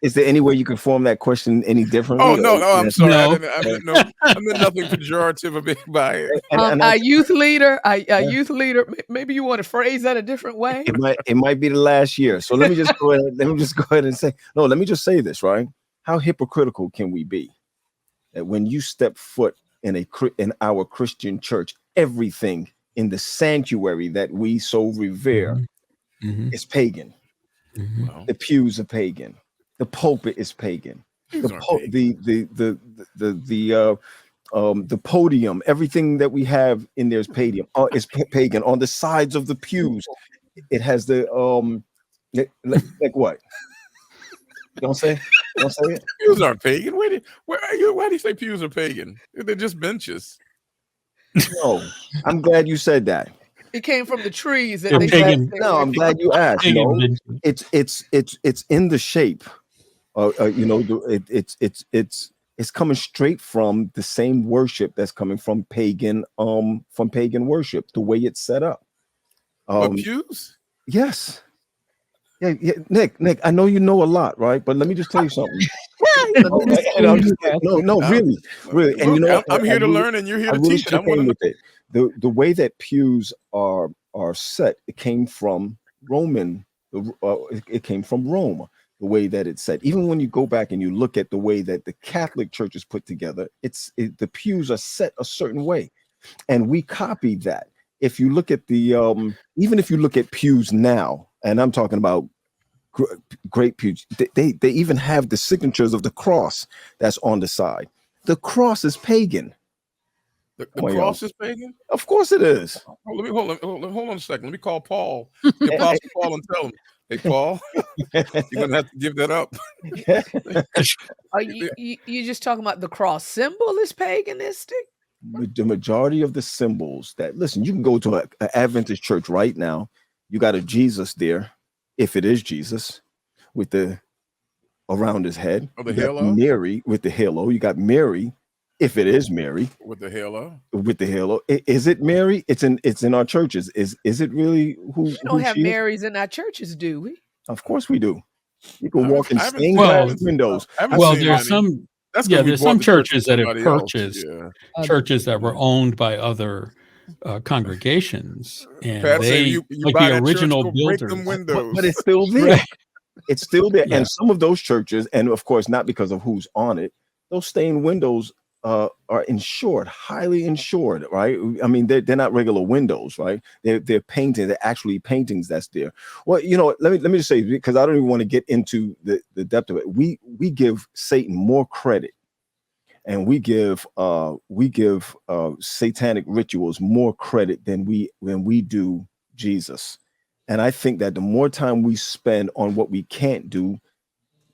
Speaker 3: Is there any way you can form that question any differently?
Speaker 2: Oh no, I'm sorry.
Speaker 5: No.
Speaker 2: I meant nothing pejorative by it.
Speaker 3: And
Speaker 4: Our youth leader, maybe you want to phrase that a different way.
Speaker 3: it might be the last year. So let me just go ahead and say, no, let me just say this, right? How hypocritical can we be that when you step foot in our Christian church, everything in the sanctuary that we so revere
Speaker 5: Mhm.
Speaker 3: is pagan.
Speaker 5: Mhm.
Speaker 2: Well,
Speaker 3: The pews are pagan. The pulpit is pagan.
Speaker 2: these aren't pagan.
Speaker 3: The podium, everything that we have in there is pagan. Is pagan. On the sides of the pews, it has the like what? Don't say it.
Speaker 2: Pews aren't pagan. Where are you? Why do you say pews are pagan? They're just benches.
Speaker 3: No, I'm glad you said that.
Speaker 4: It came from the trees that
Speaker 5: They're
Speaker 4: they
Speaker 5: pagan.
Speaker 4: sat there
Speaker 3: No,
Speaker 4: with.
Speaker 3: I'm glad you asked.
Speaker 5: Pagan
Speaker 3: No,
Speaker 5: benches.
Speaker 3: it's in the shape. It's coming straight from the same worship that's coming from pagan worship. The way it's set up.
Speaker 2: But pews?
Speaker 3: Yes. Yeah, Nick, I know you know a lot, right? But let me just tell you something. No, really. And you know
Speaker 2: Look,
Speaker 3: what?
Speaker 2: I'm here to learn, and you're here
Speaker 3: I
Speaker 2: to
Speaker 3: really
Speaker 2: teach it.
Speaker 3: should
Speaker 2: I
Speaker 3: have
Speaker 2: want
Speaker 3: came
Speaker 2: to know.
Speaker 3: with it. The way that pews are set, it came from Roman. It came from Rome. The way that it's set. Even when you go back and you look at the way that the Catholic Church is put together, the pews are set a certain way, and we copied that. If you look at even if you look at pews now, and I'm talking about great pews, they even have the signatures of the cross that's on the side. The cross is pagan.
Speaker 2: The
Speaker 3: Come on,
Speaker 2: cross is pagan?
Speaker 3: Of course it is.
Speaker 2: Hold on a second. Let me call Paul, the Apostle Paul, and tell him Hey, Paul, you're gonna have to give that up.
Speaker 4: Are you just talking about the cross symbol is paganistic?
Speaker 3: The majority of the symbols that, listen, you can go to an Adventist church right now. You got a Jesus there, if it is Jesus, with the around his head.
Speaker 2: Oh, the
Speaker 3: You got
Speaker 2: halo?
Speaker 3: Mary with the halo. You got Mary, if it is Mary,
Speaker 2: With the halo.
Speaker 3: with the halo. Is it Mary? It's in our churches. Is it really
Speaker 4: We
Speaker 3: who
Speaker 4: don't have
Speaker 3: she is?
Speaker 4: Marys in our churches, do we?
Speaker 3: Of course we do. You can walk in
Speaker 2: I haven't,
Speaker 3: stained
Speaker 2: I
Speaker 3: glass
Speaker 2: haven't,
Speaker 3: windows.
Speaker 2: I haven't
Speaker 5: Well,
Speaker 2: seen
Speaker 5: there's
Speaker 2: many.
Speaker 5: some,
Speaker 2: That's
Speaker 5: yeah,
Speaker 2: because we
Speaker 5: there's
Speaker 2: bought
Speaker 5: some
Speaker 2: the church from
Speaker 5: churches that have
Speaker 2: somebody else.
Speaker 5: purchased
Speaker 2: Yeah.
Speaker 5: churches that were owned by other congregations, and
Speaker 2: Pat said,
Speaker 5: they,
Speaker 2: you
Speaker 5: like
Speaker 2: buy
Speaker 5: the
Speaker 2: that church,
Speaker 5: original
Speaker 2: go break them
Speaker 5: builders.
Speaker 2: windows.
Speaker 3: But it's still there.
Speaker 5: Right.
Speaker 3: It's still there.
Speaker 5: Yeah.
Speaker 3: And some of those churches, and of course, not because of who's on it, those stained windows are insured, highly insured, right? I mean, they're not regular windows, right? They're paintings, they're actually paintings that's there. Well, let me just say, because I don't even want to get into the depth of it. We give Satan more credit, and we give satanic rituals more credit than we do Jesus. And I think that the more time we spend on what we can't do,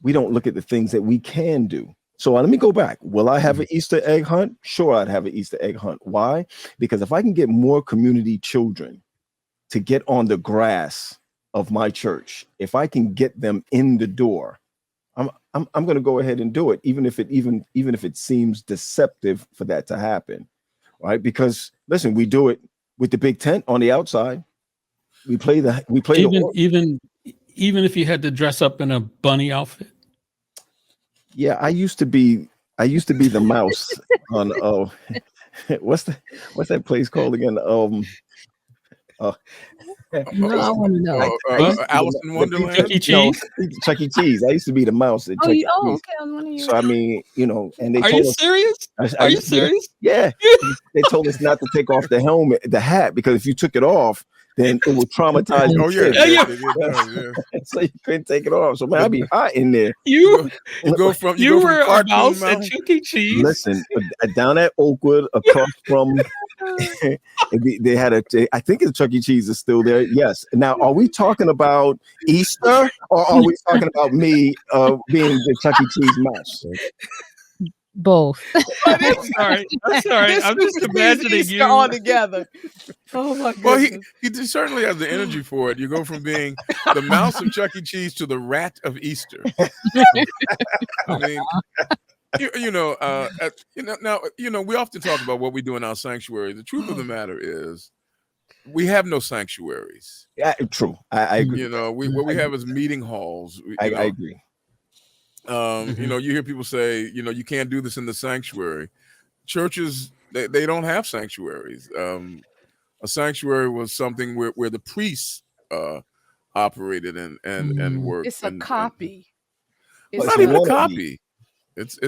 Speaker 3: we don't look at the things that we can do. So let me go back. Will I have an Easter egg hunt? Sure, I'd have an Easter egg hunt. Why? Because if I can get more community children to get on the grass of my church, if I can get them in the door, I'm going to go ahead and do it, even if it seems deceptive for that to happen, right? Because listen, we do it with the big tent on the outside. We play
Speaker 5: Even if you had to dress up in a bunny outfit.
Speaker 3: Yeah, I used to be the mouse on what's that place called again?
Speaker 1: No, I want to know.
Speaker 2: Alice in Wonderland.
Speaker 5: Chuck E. Cheese?
Speaker 3: No, Chuck E. Cheese. I used to be the mouse at Chuck E. Cheese.
Speaker 1: Okay. I was wondering.
Speaker 3: So I mean, and they
Speaker 5: Are
Speaker 3: told
Speaker 5: you
Speaker 3: us.
Speaker 5: serious?
Speaker 3: I
Speaker 5: Are you
Speaker 3: used to be
Speaker 5: serious?
Speaker 3: Yeah, they told us not to take off the helmet, the hat, because if you took it off, then it would traumatize the
Speaker 2: Oh yeah,
Speaker 3: kids.
Speaker 5: Yeah.
Speaker 2: it does. Yeah.
Speaker 3: So you couldn't take it off. So man, I'd be hot in there.
Speaker 5: You
Speaker 2: go from
Speaker 5: were a
Speaker 2: cartoon
Speaker 5: mouse at
Speaker 2: mountain.
Speaker 5: Chuck E. Cheese.
Speaker 3: Listen, down at Oakwood, across from. They had I think it's Chuck E. Cheese is still there. Yes. Now, are we talking about Easter, or are we talking about me being the Chuck E. Cheese mouse?
Speaker 1: Both.
Speaker 5: I'm sorry. I'm just imagining
Speaker 4: Easter
Speaker 5: you
Speaker 4: all together. Oh my
Speaker 2: Well,
Speaker 4: goodness.
Speaker 2: he certainly has the energy for it. You go from being the mouse of Chuck E. Cheese to the rat of Easter. I mean, we often talk about what we do in our sanctuary. The truth of the matter is, we have no sanctuaries.
Speaker 3: Yeah, true. I agree.
Speaker 2: What we have is meeting halls.
Speaker 3: I agree.
Speaker 2: You hear people say, you can't do this in the sanctuary. Churches, they don't have sanctuaries. A sanctuary was something where the priests operated and worked.
Speaker 4: It's a copy.
Speaker 2: It's not even a copy. It's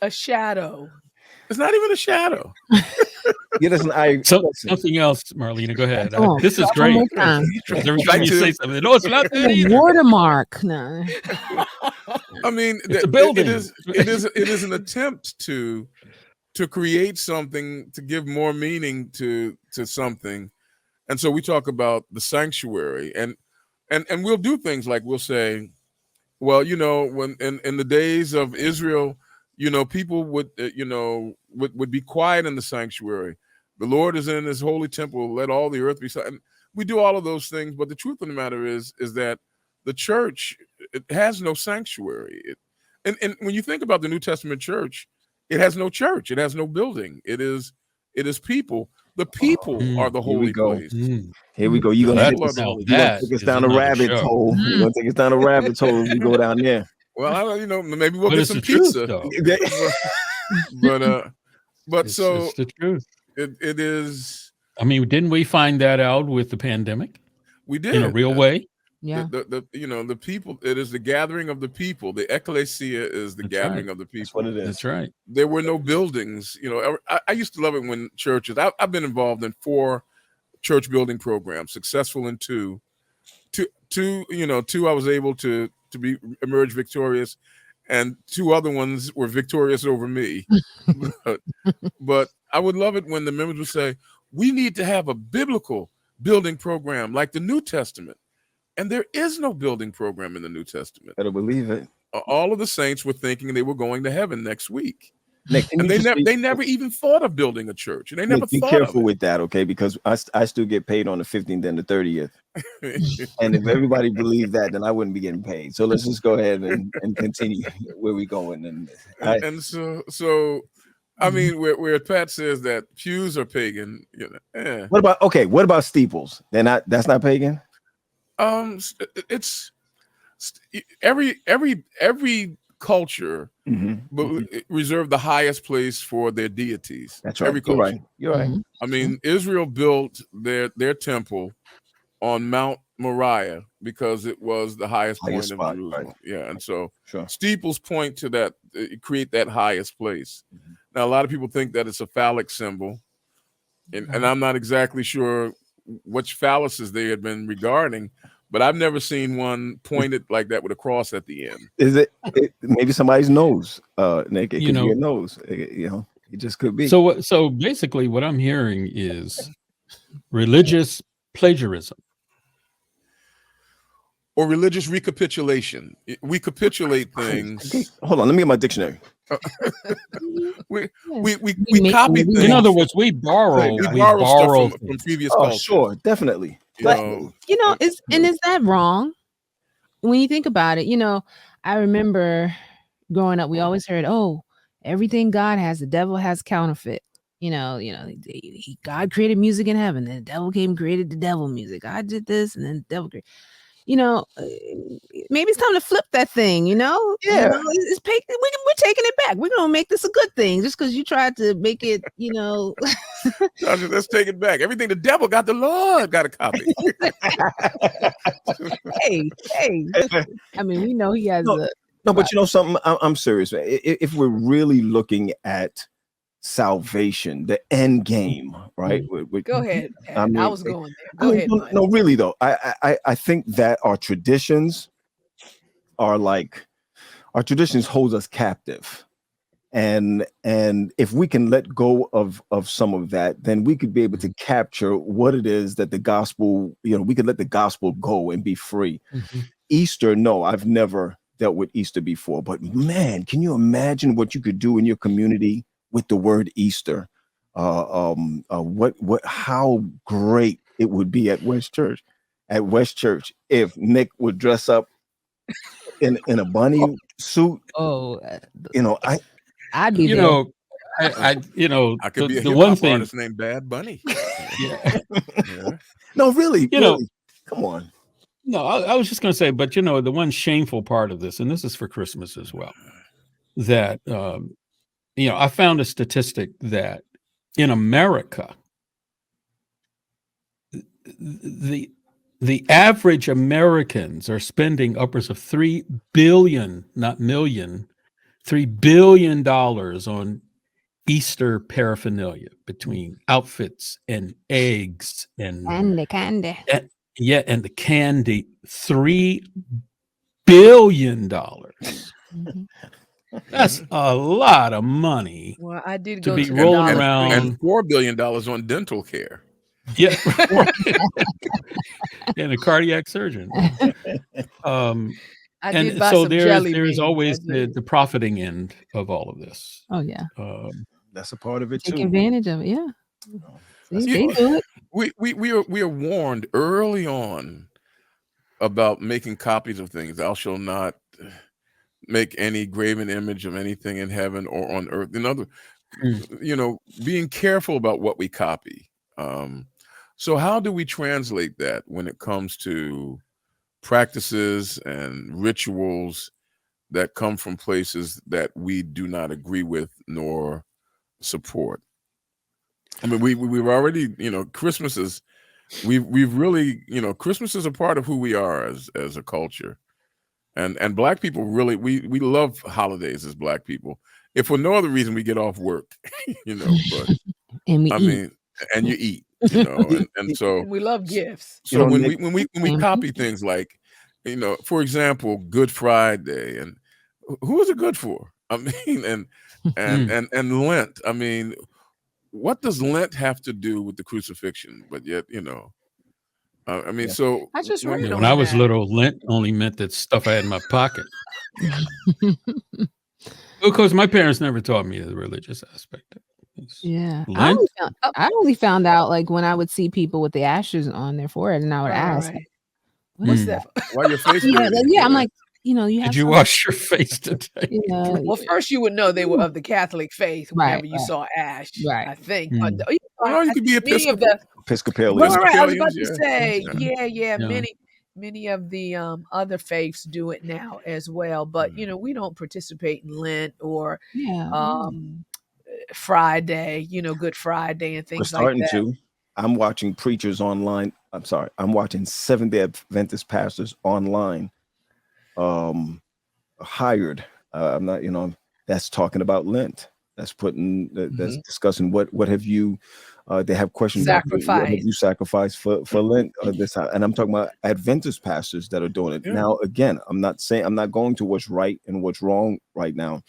Speaker 4: a shadow.
Speaker 2: It's not even a shadow.
Speaker 3: Yeah, listen,
Speaker 5: something else, Marlena. Go ahead. This is
Speaker 1: One
Speaker 5: great.
Speaker 1: more time.
Speaker 5: Every time you say something, no, it's not that either.
Speaker 1: Watermark. No.
Speaker 2: I mean,
Speaker 5: it's a building.
Speaker 2: It is an attempt to create something, to give more meaning to something. And so we talk about the sanctuary, and we'll do things like we'll say, well, when in the days of Israel, people would would be quiet in the sanctuary. The Lord is in his holy temple. Let all the earth be silent. We do all of those things, but the truth of the matter is that the church, it has no sanctuary. And when you think about the New Testament church, it has no church. It has no building. It is people. The people are the holy place.
Speaker 3: Here we go. You're gonna take us down a rabbit hole. You're gonna take us down a rabbit hole if we go down there.
Speaker 2: Well, maybe we'll get some pizza. But
Speaker 5: it's
Speaker 2: so
Speaker 5: the truth.
Speaker 2: It is.
Speaker 5: I mean, didn't we find that out with the pandemic?
Speaker 2: We did
Speaker 5: in a real way.
Speaker 1: Yeah.
Speaker 2: The people. It is the gathering of the people. The ecclesia is the gathering of the people.
Speaker 3: That's what it is.
Speaker 5: That's right.
Speaker 2: There were no buildings. I used to love it when churches. I've been involved in 4 church building programs, successful in 2. Two I was able to emerge victorious, and 2 other ones were victorious over me. but I would love it when the members would say, we need to have a biblical building program like the New Testament. And there is no building program in the New Testament.
Speaker 3: Better believe it.
Speaker 2: All of the saints were thinking they were going to heaven next week.
Speaker 3: Nick, can
Speaker 2: And
Speaker 3: you
Speaker 2: they never even thought of building a church. And they never
Speaker 3: Nick, be
Speaker 2: thought of
Speaker 3: careful
Speaker 2: it.
Speaker 3: with that, okay? Because I still get paid on the 15th and the 30th. And if everybody believed that, then I wouldn't be getting paid. So let's just go ahead and continue where we going.
Speaker 2: And so I mean, where Pat says that pews are pagan,
Speaker 3: What about steeples? That's not pagan?
Speaker 2: It's every culture reserved the highest place for their deities.
Speaker 3: That's right.
Speaker 2: Every culture.
Speaker 3: You're right.
Speaker 2: I mean, Israel built their temple on Mount Moriah because it was the highest point of Jerusalem. Right. Yeah, and so steeples point to that, create that highest place. Now, a lot of people think that it's a phallic symbol, and I'm not exactly sure which phalluses they had been regarding, but I've never seen one pointed like that with a cross at the end.
Speaker 3: Is it maybe somebody's nose, Nick? It could be a nose. It just could be.
Speaker 5: So basically, what I'm hearing is religious plagiarism.
Speaker 2: Or religious recapitulation. We capitulate things.
Speaker 3: Okay, hold on, let me get my dictionary.
Speaker 2: we copy things.
Speaker 5: In other words, we borrow
Speaker 2: stuff from previous cultures.
Speaker 3: Sure, definitely.
Speaker 1: But is that wrong? When you think about it, I remember growing up, we always heard, "Oh, everything God has, the devil has counterfeit." God created music in heaven, and the devil came and created the devil music. God did this, and then the devil created. Maybe it's time to flip that thing.
Speaker 3: Yeah,
Speaker 1: we're taking it back. We're gonna make this a good thing just because you tried to make it.
Speaker 2: Let's take it back. Everything the devil got, the Lord got a copy.
Speaker 1: hey. I mean, we know he has
Speaker 3: but something. I'm serious. If we're really looking at salvation, the end game, right?
Speaker 4: Go ahead, Pat. I was going there. Go ahead.
Speaker 3: No, really though, I think that our traditions hold us captive, and if we can let go of some of that, then we could be able to capture what it is that the gospel. We could let the gospel go and be free. Easter, no, I've never dealt with Easter before, but man, can you imagine what you could do in your community with the word Easter? How great it would be at West Church if Nick would dress up in a bunny suit.
Speaker 1: I'd be
Speaker 5: there.
Speaker 2: I could be a
Speaker 5: the one thing
Speaker 2: artist named Bad Bunny.
Speaker 5: Yeah.
Speaker 3: No, really, really. Come on.
Speaker 5: No, I was just going to say, but the one shameful part of this, and this is for Christmas as well, that I found a statistic that in America, the average Americans are spending upwards of $3 billion, not million, $3 billion on Easter paraphernalia, between outfits and eggs and
Speaker 1: candy.
Speaker 5: And the candy, $3 billion. That's a lot of money.
Speaker 4: Well, I did
Speaker 5: to
Speaker 4: go
Speaker 5: be
Speaker 4: to
Speaker 5: rolling around,
Speaker 2: and $4 billion on dental care.
Speaker 5: Yeah, and a cardiac surgeon. And so there's always the profiting end of all of this.
Speaker 1: Oh yeah,
Speaker 3: that's a part of it
Speaker 1: too.
Speaker 3: Take
Speaker 1: advantage of it. Yeah, they do it.
Speaker 2: We are warned early on about making copies of things. Thou shalt not make any graven image of anything in heaven or on earth. In other, being careful about what we copy. So how do we translate that when it comes to practices and rituals that come from places that we do not agree with nor support? I mean, we've already, Christmas is, we've really, Christmas is a part of who we are as a culture. And Black people really, we love holidays as Black people. If for no other reason, we get off work, but
Speaker 1: and
Speaker 2: you eat, and so
Speaker 4: we love gifts.
Speaker 2: So when we copy things like, for example, Good Friday, and who is it good for? I mean, and Lent. I mean, what does Lent have to do with the crucifixion? But yet, I mean,
Speaker 3: Yeah.
Speaker 2: so
Speaker 4: I just
Speaker 2: when
Speaker 4: read
Speaker 5: When
Speaker 4: on
Speaker 5: I was
Speaker 4: that.
Speaker 5: little, Lent only meant that stuff I had in my pocket. Of course, my parents never taught me the religious aspect.
Speaker 1: Yeah.
Speaker 5: Lent?
Speaker 4: Oh,
Speaker 1: I only found out like when I would see people with the ashes on their forehead and I would ask,
Speaker 4: right.
Speaker 1: what
Speaker 4: What's
Speaker 1: is
Speaker 5: Hmm.
Speaker 1: that?
Speaker 4: that?
Speaker 2: why your face
Speaker 1: Yeah,
Speaker 2: dirty?
Speaker 1: yeah. I'm
Speaker 2: Yeah.
Speaker 1: like, you
Speaker 5: Did
Speaker 1: have
Speaker 5: you
Speaker 1: some,
Speaker 5: wash your face today?
Speaker 4: Well, first you would know they were
Speaker 1: yeah.
Speaker 4: of the Catholic faith
Speaker 1: Right,
Speaker 4: whenever you saw ash,
Speaker 1: right.
Speaker 4: I think. But
Speaker 5: Hmm.
Speaker 4: you
Speaker 2: Oh
Speaker 4: know,
Speaker 2: no, you
Speaker 4: I
Speaker 2: could
Speaker 4: think
Speaker 2: be
Speaker 4: many of
Speaker 2: Episcopal.
Speaker 4: the
Speaker 3: Episcopalian.
Speaker 4: right. I was about
Speaker 2: Episcopalians,
Speaker 4: to
Speaker 2: yeah.
Speaker 4: say,
Speaker 2: Yeah.
Speaker 4: yeah.
Speaker 5: Yeah.
Speaker 4: Many of the other faiths do it now as well. But
Speaker 2: Mm.
Speaker 4: we don't participate in Lent or
Speaker 1: Yeah.
Speaker 4: um Friday, Good Friday and
Speaker 3: We're
Speaker 4: things like
Speaker 3: starting
Speaker 4: that.
Speaker 3: to. I'm watching preachers online. I'm sorry. I'm watching Seventh-day Adventist pastors online, um, hired. I'm not, that's talking about Lent. That's that's
Speaker 2: Mhm.
Speaker 3: discussing what have you. They have questions about what have
Speaker 4: Sacrifice.
Speaker 3: you sacrificed for Lent this time, and I'm talking about Adventist pastors that are doing it.
Speaker 2: Yeah.
Speaker 3: Now, again, I'm not going to what's right and what's wrong right now.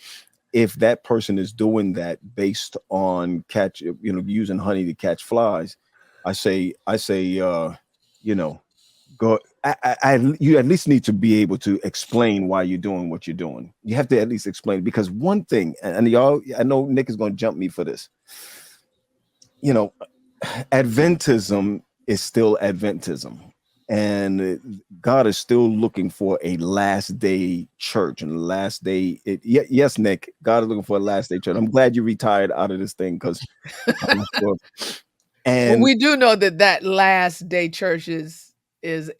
Speaker 3: If that person is doing that based on using honey to catch flies, I say, you know, go. You at least need to be able to explain why you're doing what you're doing. You have to at least explain, because one thing, and y'all, I know Nick is going to jump me for this. You know, Adventism is still Adventism. And God is still looking for a last day church and last day. Yes, Nick, God is looking for a last day church. I'm glad you retired out of this thing, because I'm not sure.
Speaker 4: Well,
Speaker 3: And
Speaker 4: we do know that last day church is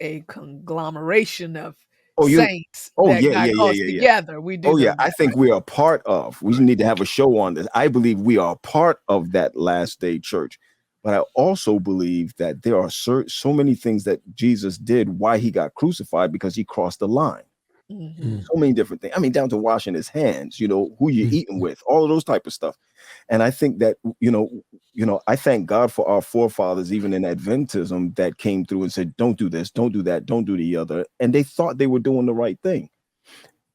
Speaker 4: a conglomeration of
Speaker 3: oh,
Speaker 4: saints
Speaker 3: oh
Speaker 4: that
Speaker 3: yeah,
Speaker 4: God
Speaker 3: yeah, yeah,
Speaker 4: calls
Speaker 3: yeah, yeah.
Speaker 4: together. We do
Speaker 3: Oh yeah,
Speaker 4: know
Speaker 3: I
Speaker 4: that,
Speaker 3: think we are a part of. We need to have a show on this. I believe we are a part of that last day church, but I also believe that there are so many things that Jesus did why he got crucified, because he crossed the line.
Speaker 4: right?
Speaker 5: Hmm.
Speaker 3: So many different things. I mean, down to washing his hands. Who you're
Speaker 5: Hmm.
Speaker 3: eating with, all of those type of stuff. And I think that I thank God for our forefathers, even in Adventism, that came through and said, "Don't do this, don't do that, don't do the other," and they thought they were doing the right thing.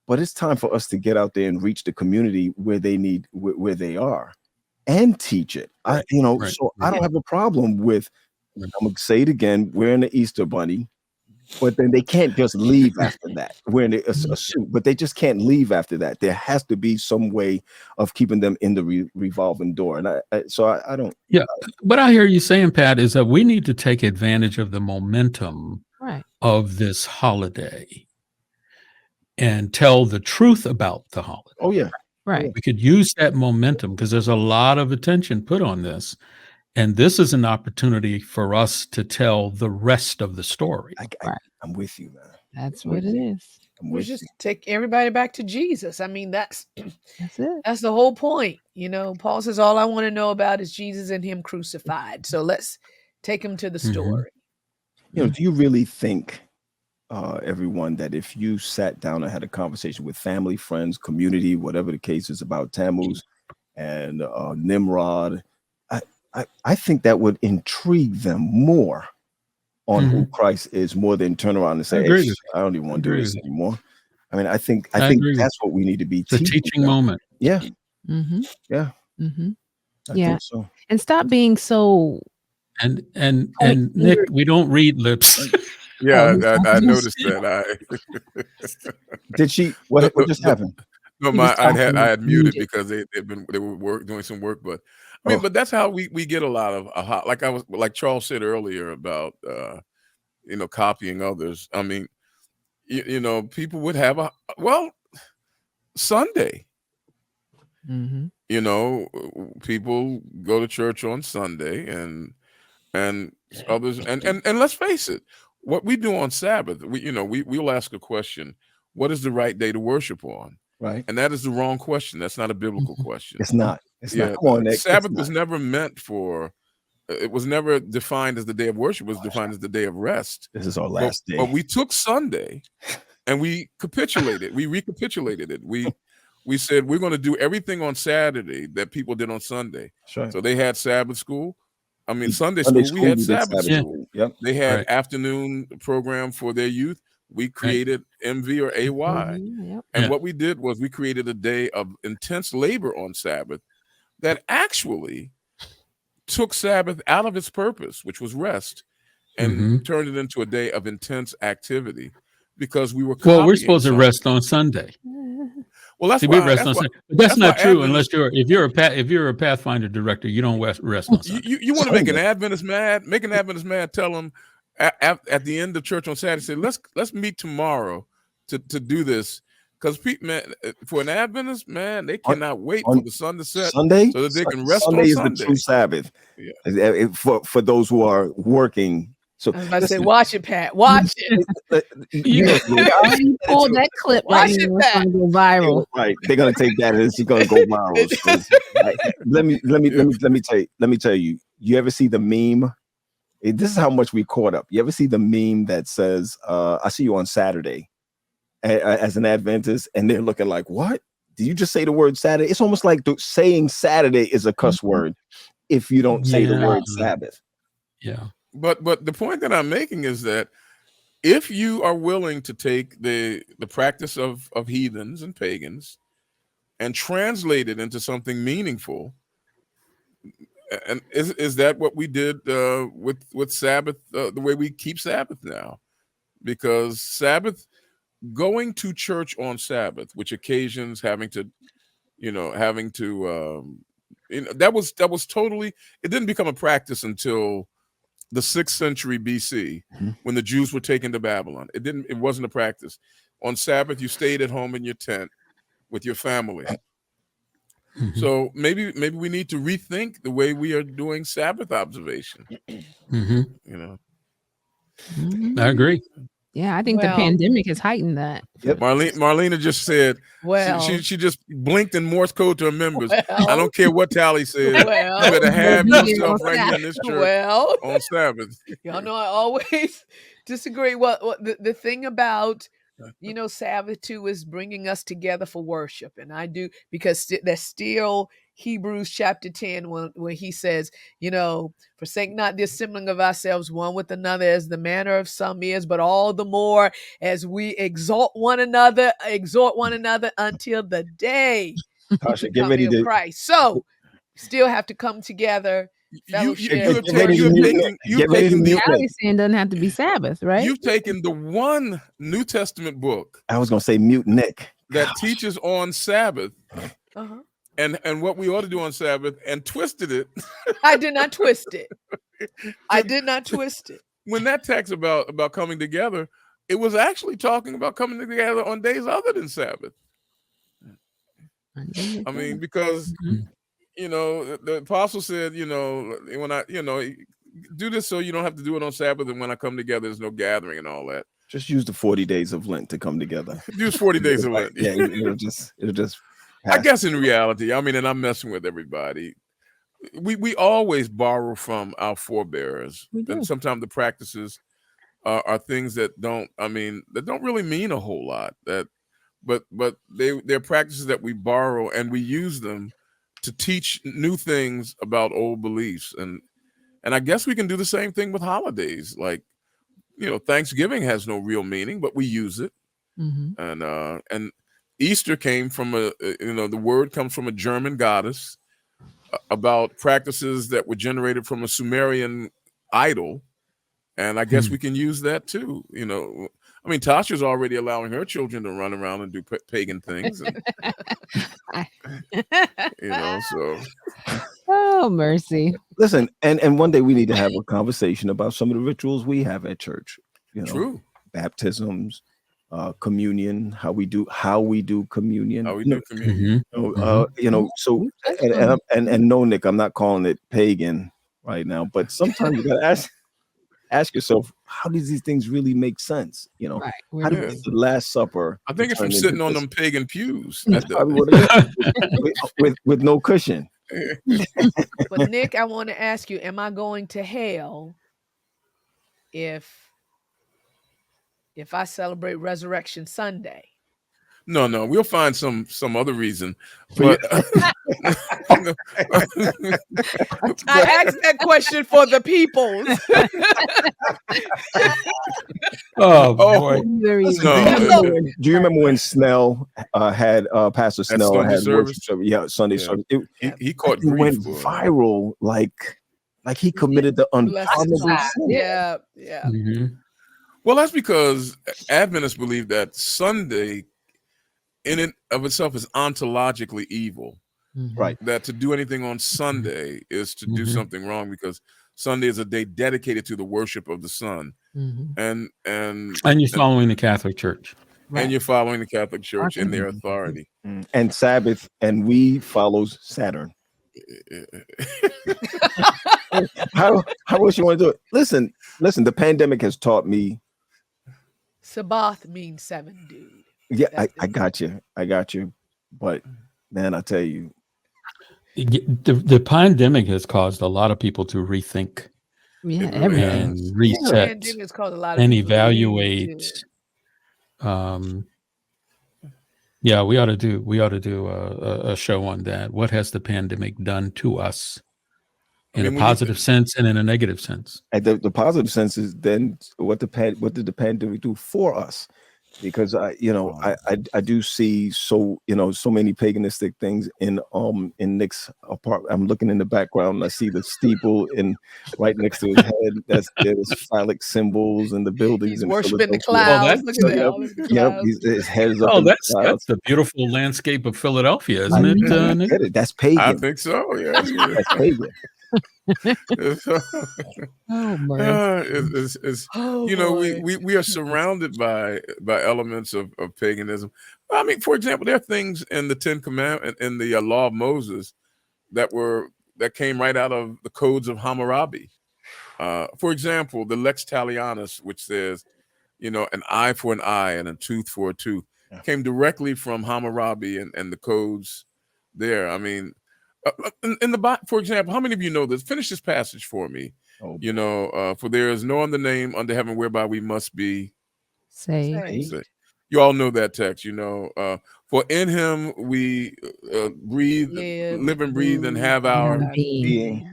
Speaker 3: But it's time for us to get out there and reach the community where where they are, and teach it.
Speaker 5: Right. Right.
Speaker 3: So I
Speaker 5: Right.
Speaker 3: don't have a problem with.
Speaker 5: Right.
Speaker 3: I'm gonna say it again: wearing the Easter bunny, but then they can't just leave after that. Wearing a suit, but they just can't leave after that. There has to be some way of keeping them in the revolving door. And I don't.
Speaker 5: Yeah. What I hear you saying, Pat, is that we need to take advantage of the momentum
Speaker 1: Right.
Speaker 5: of this holiday and tell the truth about the holiday.
Speaker 3: Oh yeah.
Speaker 1: Right.
Speaker 5: We could use that momentum because there's a lot of attention put on this. And this is an opportunity for us to tell the rest of the story.
Speaker 1: Right.
Speaker 3: I'm with you, man.
Speaker 1: That's
Speaker 3: I'm
Speaker 1: what
Speaker 3: with
Speaker 1: it
Speaker 3: you.
Speaker 1: is.
Speaker 3: I'm
Speaker 4: We
Speaker 3: with
Speaker 4: just
Speaker 3: you.
Speaker 4: take everybody back to Jesus. I mean, that's
Speaker 1: That's it.
Speaker 4: that's the whole point. Paul says, all I want to know about is Jesus and him crucified. So let's take him to the
Speaker 5: Mhm.
Speaker 4: story.
Speaker 3: Do you really think, everyone, that if you sat down and had a conversation with family, friends, community, whatever the case is, about Tammuz and Nimrod, I think that would intrigue them more on who
Speaker 5: Mhm.
Speaker 3: Christ is, more than turn around and
Speaker 5: I
Speaker 3: say, "Hey,
Speaker 5: agree with
Speaker 3: I don't even
Speaker 5: you. I
Speaker 3: want to do
Speaker 5: agree
Speaker 3: this
Speaker 5: with you.
Speaker 3: anymore." I mean, I
Speaker 5: I
Speaker 3: think
Speaker 5: agree with
Speaker 3: that's what we need to be
Speaker 5: you. It's a
Speaker 3: teaching
Speaker 5: teaching
Speaker 3: them.
Speaker 5: moment.
Speaker 3: Yeah,
Speaker 1: Mm-hmm.
Speaker 3: yeah,
Speaker 1: Mm-hmm.
Speaker 3: I
Speaker 1: Yeah.
Speaker 3: think so.
Speaker 1: And stop being so point
Speaker 5: And Nick,
Speaker 1: fingered.
Speaker 5: we don't read lips.
Speaker 1: Oh,
Speaker 2: Yeah, I
Speaker 1: just
Speaker 2: noticed that.
Speaker 3: Did she?
Speaker 2: The,
Speaker 3: What just
Speaker 2: the
Speaker 3: happened?
Speaker 2: no,
Speaker 1: he was
Speaker 2: I
Speaker 1: talking
Speaker 2: had muted
Speaker 1: muted.
Speaker 2: because they were doing some work, but I mean,
Speaker 3: Oh,
Speaker 2: but that's how we get a lot of like Charles said earlier about copying others. I mean, people would have Sunday.
Speaker 1: Mm-hmm.
Speaker 2: People go to church on Sunday, and others, and let's face it, what we do on Sabbath, we'll ask a question: what is the right day to worship on?
Speaker 3: right.
Speaker 2: And that is the wrong question. That's not a biblical
Speaker 1: Mm-hmm.
Speaker 2: question.
Speaker 3: It's not. It's not.
Speaker 2: Yeah,
Speaker 3: Come on, Nick. It's
Speaker 2: Sabbath
Speaker 3: not.
Speaker 2: was never meant for. It was never defined as the day of worship. It was defined as the day of rest.
Speaker 3: This is our
Speaker 2: But
Speaker 3: last
Speaker 2: but
Speaker 3: day.
Speaker 2: we took Sunday and we capitulated. We recapitulated it. We said we're going to do everything on Saturday that people did on Sunday.
Speaker 3: That's right.
Speaker 2: So they had Sabbath school. I mean, Sunday
Speaker 3: Sunday
Speaker 2: school. We
Speaker 3: school,
Speaker 2: had
Speaker 3: we did
Speaker 2: Sabbath
Speaker 3: Sabbath
Speaker 5: Yeah.
Speaker 2: school.
Speaker 3: school. Yep.
Speaker 2: They had
Speaker 5: Right.
Speaker 2: afternoon program for their youth. We
Speaker 5: Right.
Speaker 2: created MV or AY.
Speaker 1: Yep.
Speaker 2: And
Speaker 5: Yeah.
Speaker 2: what we did was we created a day of intense labor on Sabbath that actually took Sabbath out of its purpose, which was rest, and turned it into a day of intense activity because we were
Speaker 5: Well, we're
Speaker 2: copying
Speaker 5: supposed to
Speaker 2: something.
Speaker 5: rest on Sunday.
Speaker 2: Well, that's
Speaker 5: See, we
Speaker 2: why.
Speaker 5: rest
Speaker 2: That's
Speaker 5: on
Speaker 2: why.
Speaker 5: Sunday. But that's
Speaker 2: That's why
Speaker 5: not true
Speaker 2: Adventists.
Speaker 5: unless if you're a Pathfinder director, you don't rest on Sunday.
Speaker 2: You want to make an Adventist mad? Make an Adventist mad. Tell them at the end of church on Saturday, say let's meet tomorrow to do this. Because man, for an Adventist, man, they cannot wait for the sun to set
Speaker 3: Sunday,
Speaker 2: so that they can rest
Speaker 3: Sunday
Speaker 2: on
Speaker 3: is
Speaker 2: Sunday.
Speaker 3: the true Sabbath.
Speaker 2: Yeah.
Speaker 3: For those who are working. So
Speaker 4: I was about to say, watch it, Pat. Watch it.
Speaker 3: You
Speaker 1: pull that clip right now. It's gonna go viral.
Speaker 3: Right, they're gonna take that and it's gonna go viral. Right. Let me tell you. You ever see the meme? This is how much we caught up. You ever see the meme that says, "I see you on Saturday," as an Adventist, and they're looking like, "What? Did you just say the word Saturday?" It's almost like saying Saturday is a cuss word if you don't say the word Sabbath.
Speaker 5: Yeah.
Speaker 2: But the point that I'm making is that if you are willing to take the practice of heathens and pagans and translate it into something meaningful, and is that what we did with Sabbath, the way we keep Sabbath now? Because Sabbath, going to church on Sabbath, which occasions having to that was totally, it didn't become a practice until the 6th century BC, when the Jews were taken to Babylon. It wasn't a practice. On Sabbath, you stayed at home in your tent with your family. So maybe we need to rethink the way we are doing Sabbath observation.
Speaker 5: I agree.
Speaker 1: Yeah, I think the pandemic has heightened that.
Speaker 3: Yep.
Speaker 2: Marlena just said, she just blinked in Morse code to her members. I don't care what Tally said. You better have yourself right here in this church on Sabbath.
Speaker 4: Y'all know I always disagree. Well, the thing about Sabbath too is bringing us together for worship, and I do, because there's still Hebrews chapter 10 where he says, forsake not the assembling of ourselves one with another as the manner of some is, but all the more as we exhort one another until the day
Speaker 3: Tasha, get ready
Speaker 4: of
Speaker 3: to
Speaker 4: Christ. So still have to come together.
Speaker 2: You've
Speaker 1: Allie saying doesn't have to be Sabbath, right?
Speaker 2: You've taken the one New Testament book.
Speaker 3: I was gonna say mute Nick
Speaker 2: that teaches on Sabbath. And what we ought to do on Sabbath, and twisted it.
Speaker 4: I did not twist it. I did not twist it.
Speaker 2: When that text about coming together, it was actually talking about coming together on days other than Sabbath. I mean, because the apostle said, when I do this so you don't have to do it on Sabbath, and when I come together, there's no gathering and all that.
Speaker 3: Just use the 40 days of Lent to come together.
Speaker 2: Use 40 days of Lent.
Speaker 3: Yeah, it'll just.
Speaker 2: I guess in reality, I mean, and I'm messing with everybody, we always borrow from our forebears, and sometimes the practices are things that don't really mean a whole lot. But they're practices that we borrow, and we use them to teach new things about old beliefs, and I guess we can do the same thing with holidays. Like, Thanksgiving has no real meaning, but we use it, and Easter came from the word comes from a German goddess about practices that were generated from a Sumerian idol. And I guess we can use that too. I mean, Tasha's already allowing her children to run around and do pagan things. And, so.
Speaker 1: Oh, mercy.
Speaker 3: Listen, and one day we need to have a conversation about some of the rituals we have at church.
Speaker 2: True.
Speaker 3: Baptisms, communion, how we do communion. So and no, Nick, I'm not calling it pagan right now, but sometimes you gotta ask yourself, how does these things really make sense?
Speaker 1: Right.
Speaker 3: How do the Last Supper?
Speaker 2: I think it's from sitting on them pagan pews.
Speaker 3: That's probably what it is. with no cushion.
Speaker 4: But Nick, I want to ask you, am I going to hell if I celebrate Resurrection Sunday?
Speaker 2: No, we'll find some other reason. But
Speaker 4: I asked that question for the people.
Speaker 5: Oh boy!
Speaker 3: Do you remember when Snell had Pastor Snell had
Speaker 2: service?
Speaker 3: Sunday service?
Speaker 2: He caught
Speaker 3: grief.
Speaker 2: Went
Speaker 3: viral like Like he committed the
Speaker 4: Bless his
Speaker 3: unpardonable
Speaker 4: heart.
Speaker 3: sin.
Speaker 4: Yeah, yeah.
Speaker 2: Well, that's because Adventists believe that Sunday in and of itself is ontologically evil.
Speaker 3: Right.
Speaker 2: That to do anything on Sunday is to do something wrong, because Sunday is a day dedicated to the worship of the sun. And
Speaker 5: you're following the Catholic Church.
Speaker 2: And you're following the Catholic Church in their authority.
Speaker 3: And Sabbath, and we follows Saturn. How else you want to do it? Listen, the pandemic has taught me.
Speaker 4: Sabbath means 7, dude.
Speaker 3: Yeah, I got you. But man, I tell you,
Speaker 5: the pandemic has caused a lot of people to rethink and reset and evaluate. Yeah, we ought to do a show on that. What has the pandemic done to us in a positive sense and in a negative sense?
Speaker 3: And the positive sense is then what did the pandemic do for us? Because I do see so many paganistic things in Nick's apartment. I'm looking in the background and I see the steeple right next to his head. There's phallic symbols and the buildings.
Speaker 4: He's worshiping the clouds. Look at that.
Speaker 3: His head is up.
Speaker 5: Oh, that's the beautiful landscape of Philadelphia, isn't it?
Speaker 3: Nick? That's pagan.
Speaker 2: I think so. Yeah,
Speaker 3: that's pagan.
Speaker 2: We are surrounded by elements of paganism. I mean, for example, there are things in the Ten Commandments, in the law of Moses, that came right out of the codes of Hammurabi. For example, the Lex Talionis, which says, an eye for an eye and a tooth for a tooth, came directly from Hammurabi and the codes there. I mean, in the Bible, for example, how many of you know this? Finish this passage for me. For there is no other name under heaven whereby we must be saved. You all know that text, for in him we live and breathe and have our being.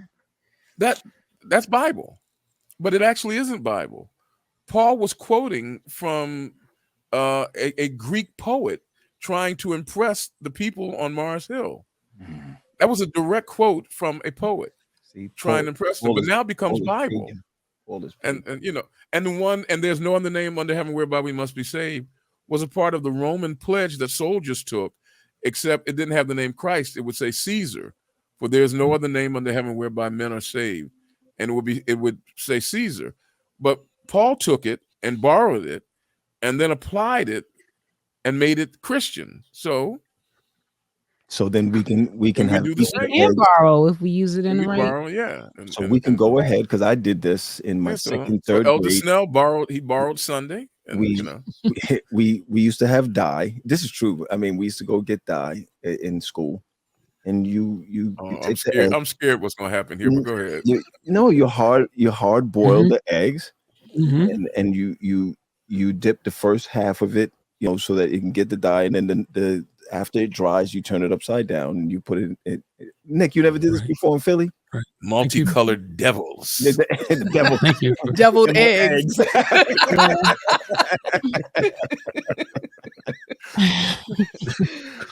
Speaker 2: That's Bible, but it actually isn't Bible. Paul was quoting from a Greek poet trying to impress the people on Mars Hill. That was a direct quote from a poet trying to impress them, but now it becomes Bible. And there's no other name under heaven whereby we must be saved was a part of the Roman pledge that soldiers took, except it didn't have the name Christ. It would say Caesar, for there's no other name under heaven whereby men are saved. And it would say Caesar. But Paul took it and borrowed it and then applied it and made it Christian. So then we can have
Speaker 1: do the same. And borrow if we use it in the right.
Speaker 2: Borrow, yeah.
Speaker 3: So we can go ahead, because I did this in my third
Speaker 2: Elder
Speaker 3: grade.
Speaker 2: Snell borrowed Sunday. And,
Speaker 3: we used to have dye. This is true. I mean, we used to go get dye in school, and you take
Speaker 2: I'm scared what's going to happen here. But go ahead.
Speaker 3: You hard boil the eggs, and you dip the first half of it, so that it can get the dye, and then the after it dries, you turn it upside down and you put it in. Nick, you never did this before in Philly?
Speaker 5: Right.
Speaker 2: Multicolored devils.
Speaker 3: The devil.
Speaker 5: Thank you.
Speaker 4: Deviled eggs.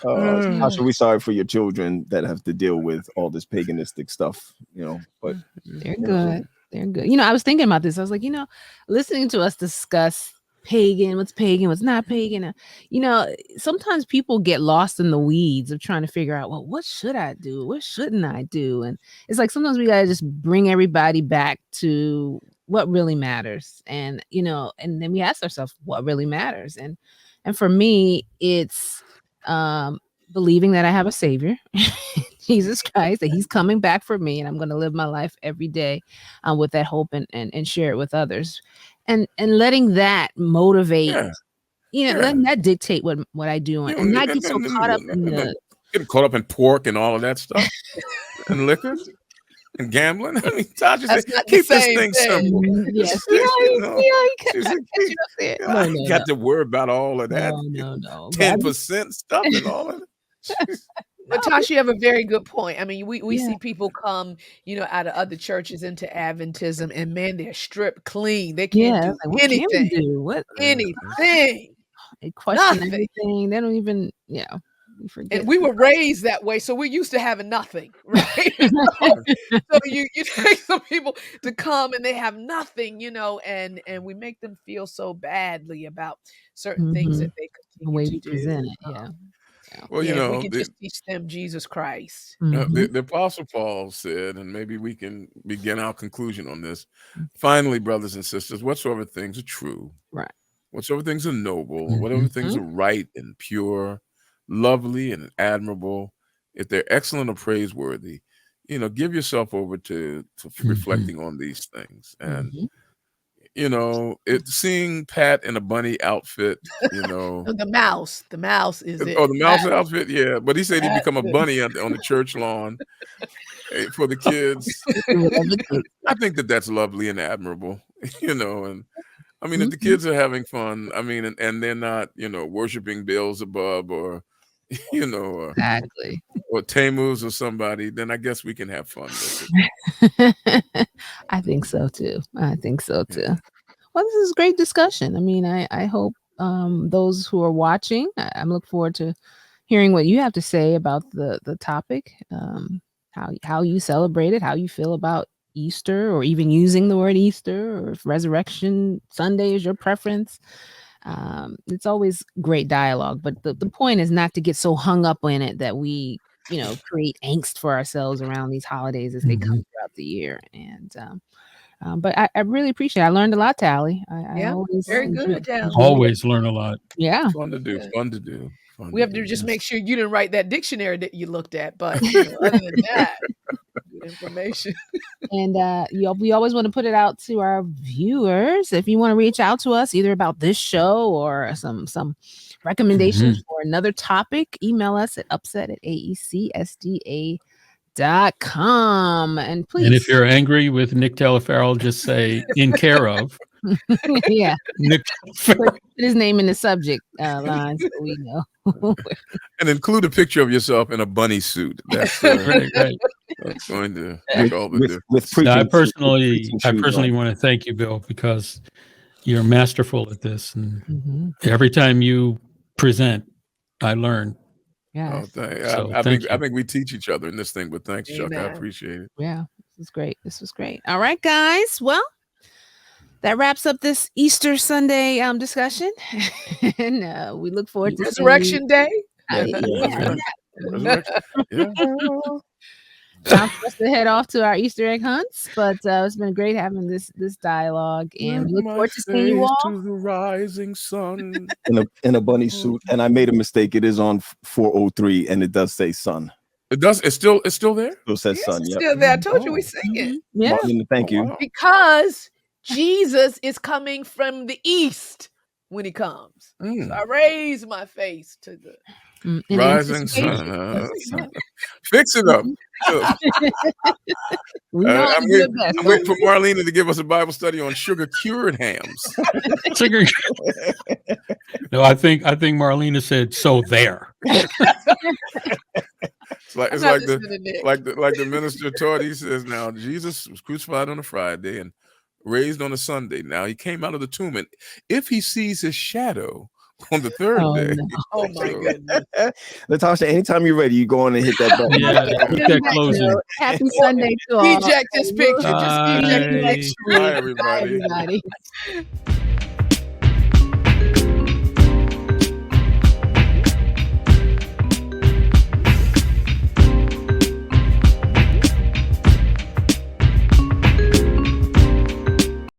Speaker 3: Tasha, we're sorry for your children that have to deal with all this paganistic stuff, but
Speaker 1: they're good. They're good. I was thinking about this. I was like, listening to us discuss what's pagan, what's not pagan. Sometimes people get lost in the weeds of trying to figure out, well, what should I do? What shouldn't I do? And it's like, sometimes we got to just bring everybody back to what really matters. And, and then we ask ourselves what really matters. And for me, it's believing that I have a savior, Jesus Christ, that he's coming back for me. And I'm going to live my life every day with that hope and share it with others. And letting that motivate, letting that dictate what I do, and not get so caught up in
Speaker 2: getting caught up in pork and all of that stuff, and liquor and gambling. I mean, Tasha said, keep this thing simple.
Speaker 1: Yes,
Speaker 2: you got to worry about all of that.
Speaker 1: No.
Speaker 2: 10% stuff and all of it.
Speaker 4: But Tasha, you have a very good point. I mean, we see people come, out of other churches into Adventism, and man, they're stripped clean. They can't do anything.
Speaker 1: What?
Speaker 4: Anything.
Speaker 1: They question everything. They don't even. We forget.
Speaker 4: And we were raised that way, so we're used to having nothing, right? So you take some people to come and they have nothing, and we make them feel so badly about certain things that they
Speaker 1: The
Speaker 4: continue
Speaker 1: way
Speaker 4: to
Speaker 1: we
Speaker 4: do.
Speaker 1: present it, yeah.
Speaker 2: Well,
Speaker 4: Yeah, if we could just teach them Jesus Christ.
Speaker 2: the Apostle Paul said, and maybe we can begin our conclusion on this. Finally, brothers and sisters, whatsoever things are true,
Speaker 1: Right.
Speaker 2: whatsoever things are noble, whatever things are right and pure, lovely and admirable, if they're excellent or praiseworthy, give yourself over to reflecting on these things. And seeing Pat in a bunny outfit,
Speaker 4: The mouse is it.
Speaker 2: oh, the mouse outfit, yeah. But he said he'd become a
Speaker 4: That's it.
Speaker 2: bunny on the church lawn for the kids. I think that's lovely and admirable, and I mean, if the kids are having fun, I mean, and they're not, worshiping Beelzebub or,
Speaker 1: Exactly.
Speaker 2: or Tammuz or somebody, then I guess we can have fun with it.
Speaker 1: I think so too.
Speaker 2: Yeah.
Speaker 1: Well, this is a great discussion. I mean, I hope those who are watching, I'm looking forward to hearing what you have to say about the topic, how you celebrate it, how you feel about Easter, or even using the word Easter, or if Resurrection Sunday is your preference. It's always great dialogue, but the point is not to get so hung up in it that we create angst for ourselves around these holidays as they come throughout the year. And but I really appreciate it. I learned a lot, Tally. I always
Speaker 4: very good, Tally.
Speaker 5: Always learn a lot.
Speaker 1: Yeah.
Speaker 2: Fun to do.
Speaker 4: We have to just make sure you didn't write that dictionary that you looked at, but other than that, good information.
Speaker 1: And we always want to put it out to our viewers. If you want to reach out to us either about this show or some recommendations for another topic, email us at upset@aecsda.com. And please.
Speaker 5: And if you're angry with Nick Telefarrell, just say "in care of."
Speaker 1: Yeah.
Speaker 5: Nick
Speaker 1: Put his name in the subject line so we know.
Speaker 2: And include a picture of yourself in a bunny suit. That's
Speaker 5: right.
Speaker 2: That's going to make all the difference.
Speaker 5: I personally want to thank you, Bill, because you're masterful at this, and every time you present, I learn.
Speaker 1: Yeah.
Speaker 2: I think we teach each other in this thing, but thanks, Chuck. I appreciate it.
Speaker 1: Yeah, this was great. All right, guys. Well, that wraps up this Easter Sunday discussion. And we look forward to
Speaker 4: Resurrection Day.
Speaker 1: Time for us to head off to our Easter egg hunts, but it's been great having this dialogue, and we look forward to seeing you all.
Speaker 2: To the rising sun.
Speaker 3: in a bunny suit, and I made a mistake. It is on 403, and it does say sun.
Speaker 2: It does. It's still there.
Speaker 3: It says sun.
Speaker 4: It's still there. I told you we sing it.
Speaker 1: Yeah.
Speaker 3: Marlene, thank you.
Speaker 2: Wow.
Speaker 4: Because Jesus is coming from the east when he comes. So I raise my face to the
Speaker 2: rising sun. Fix it up. I'm waiting for Marlena to give us a Bible study on sugar cured hams.
Speaker 5: No, I think Marlena said so there.
Speaker 2: It's like the minister taught. He says, now Jesus was crucified on a Friday and raised on a Sunday. Now he came out of the tomb, and if he sees his shadow on the third day.
Speaker 1: No.
Speaker 4: Oh my goodness.
Speaker 3: Natasha, anytime you're ready, you go on and hit that button.
Speaker 5: Yeah, hit that closing.
Speaker 1: Happy Sunday to all.
Speaker 4: Eject this picture. Just eject the picture.
Speaker 2: Bye, everybody.
Speaker 1: Bye, everybody.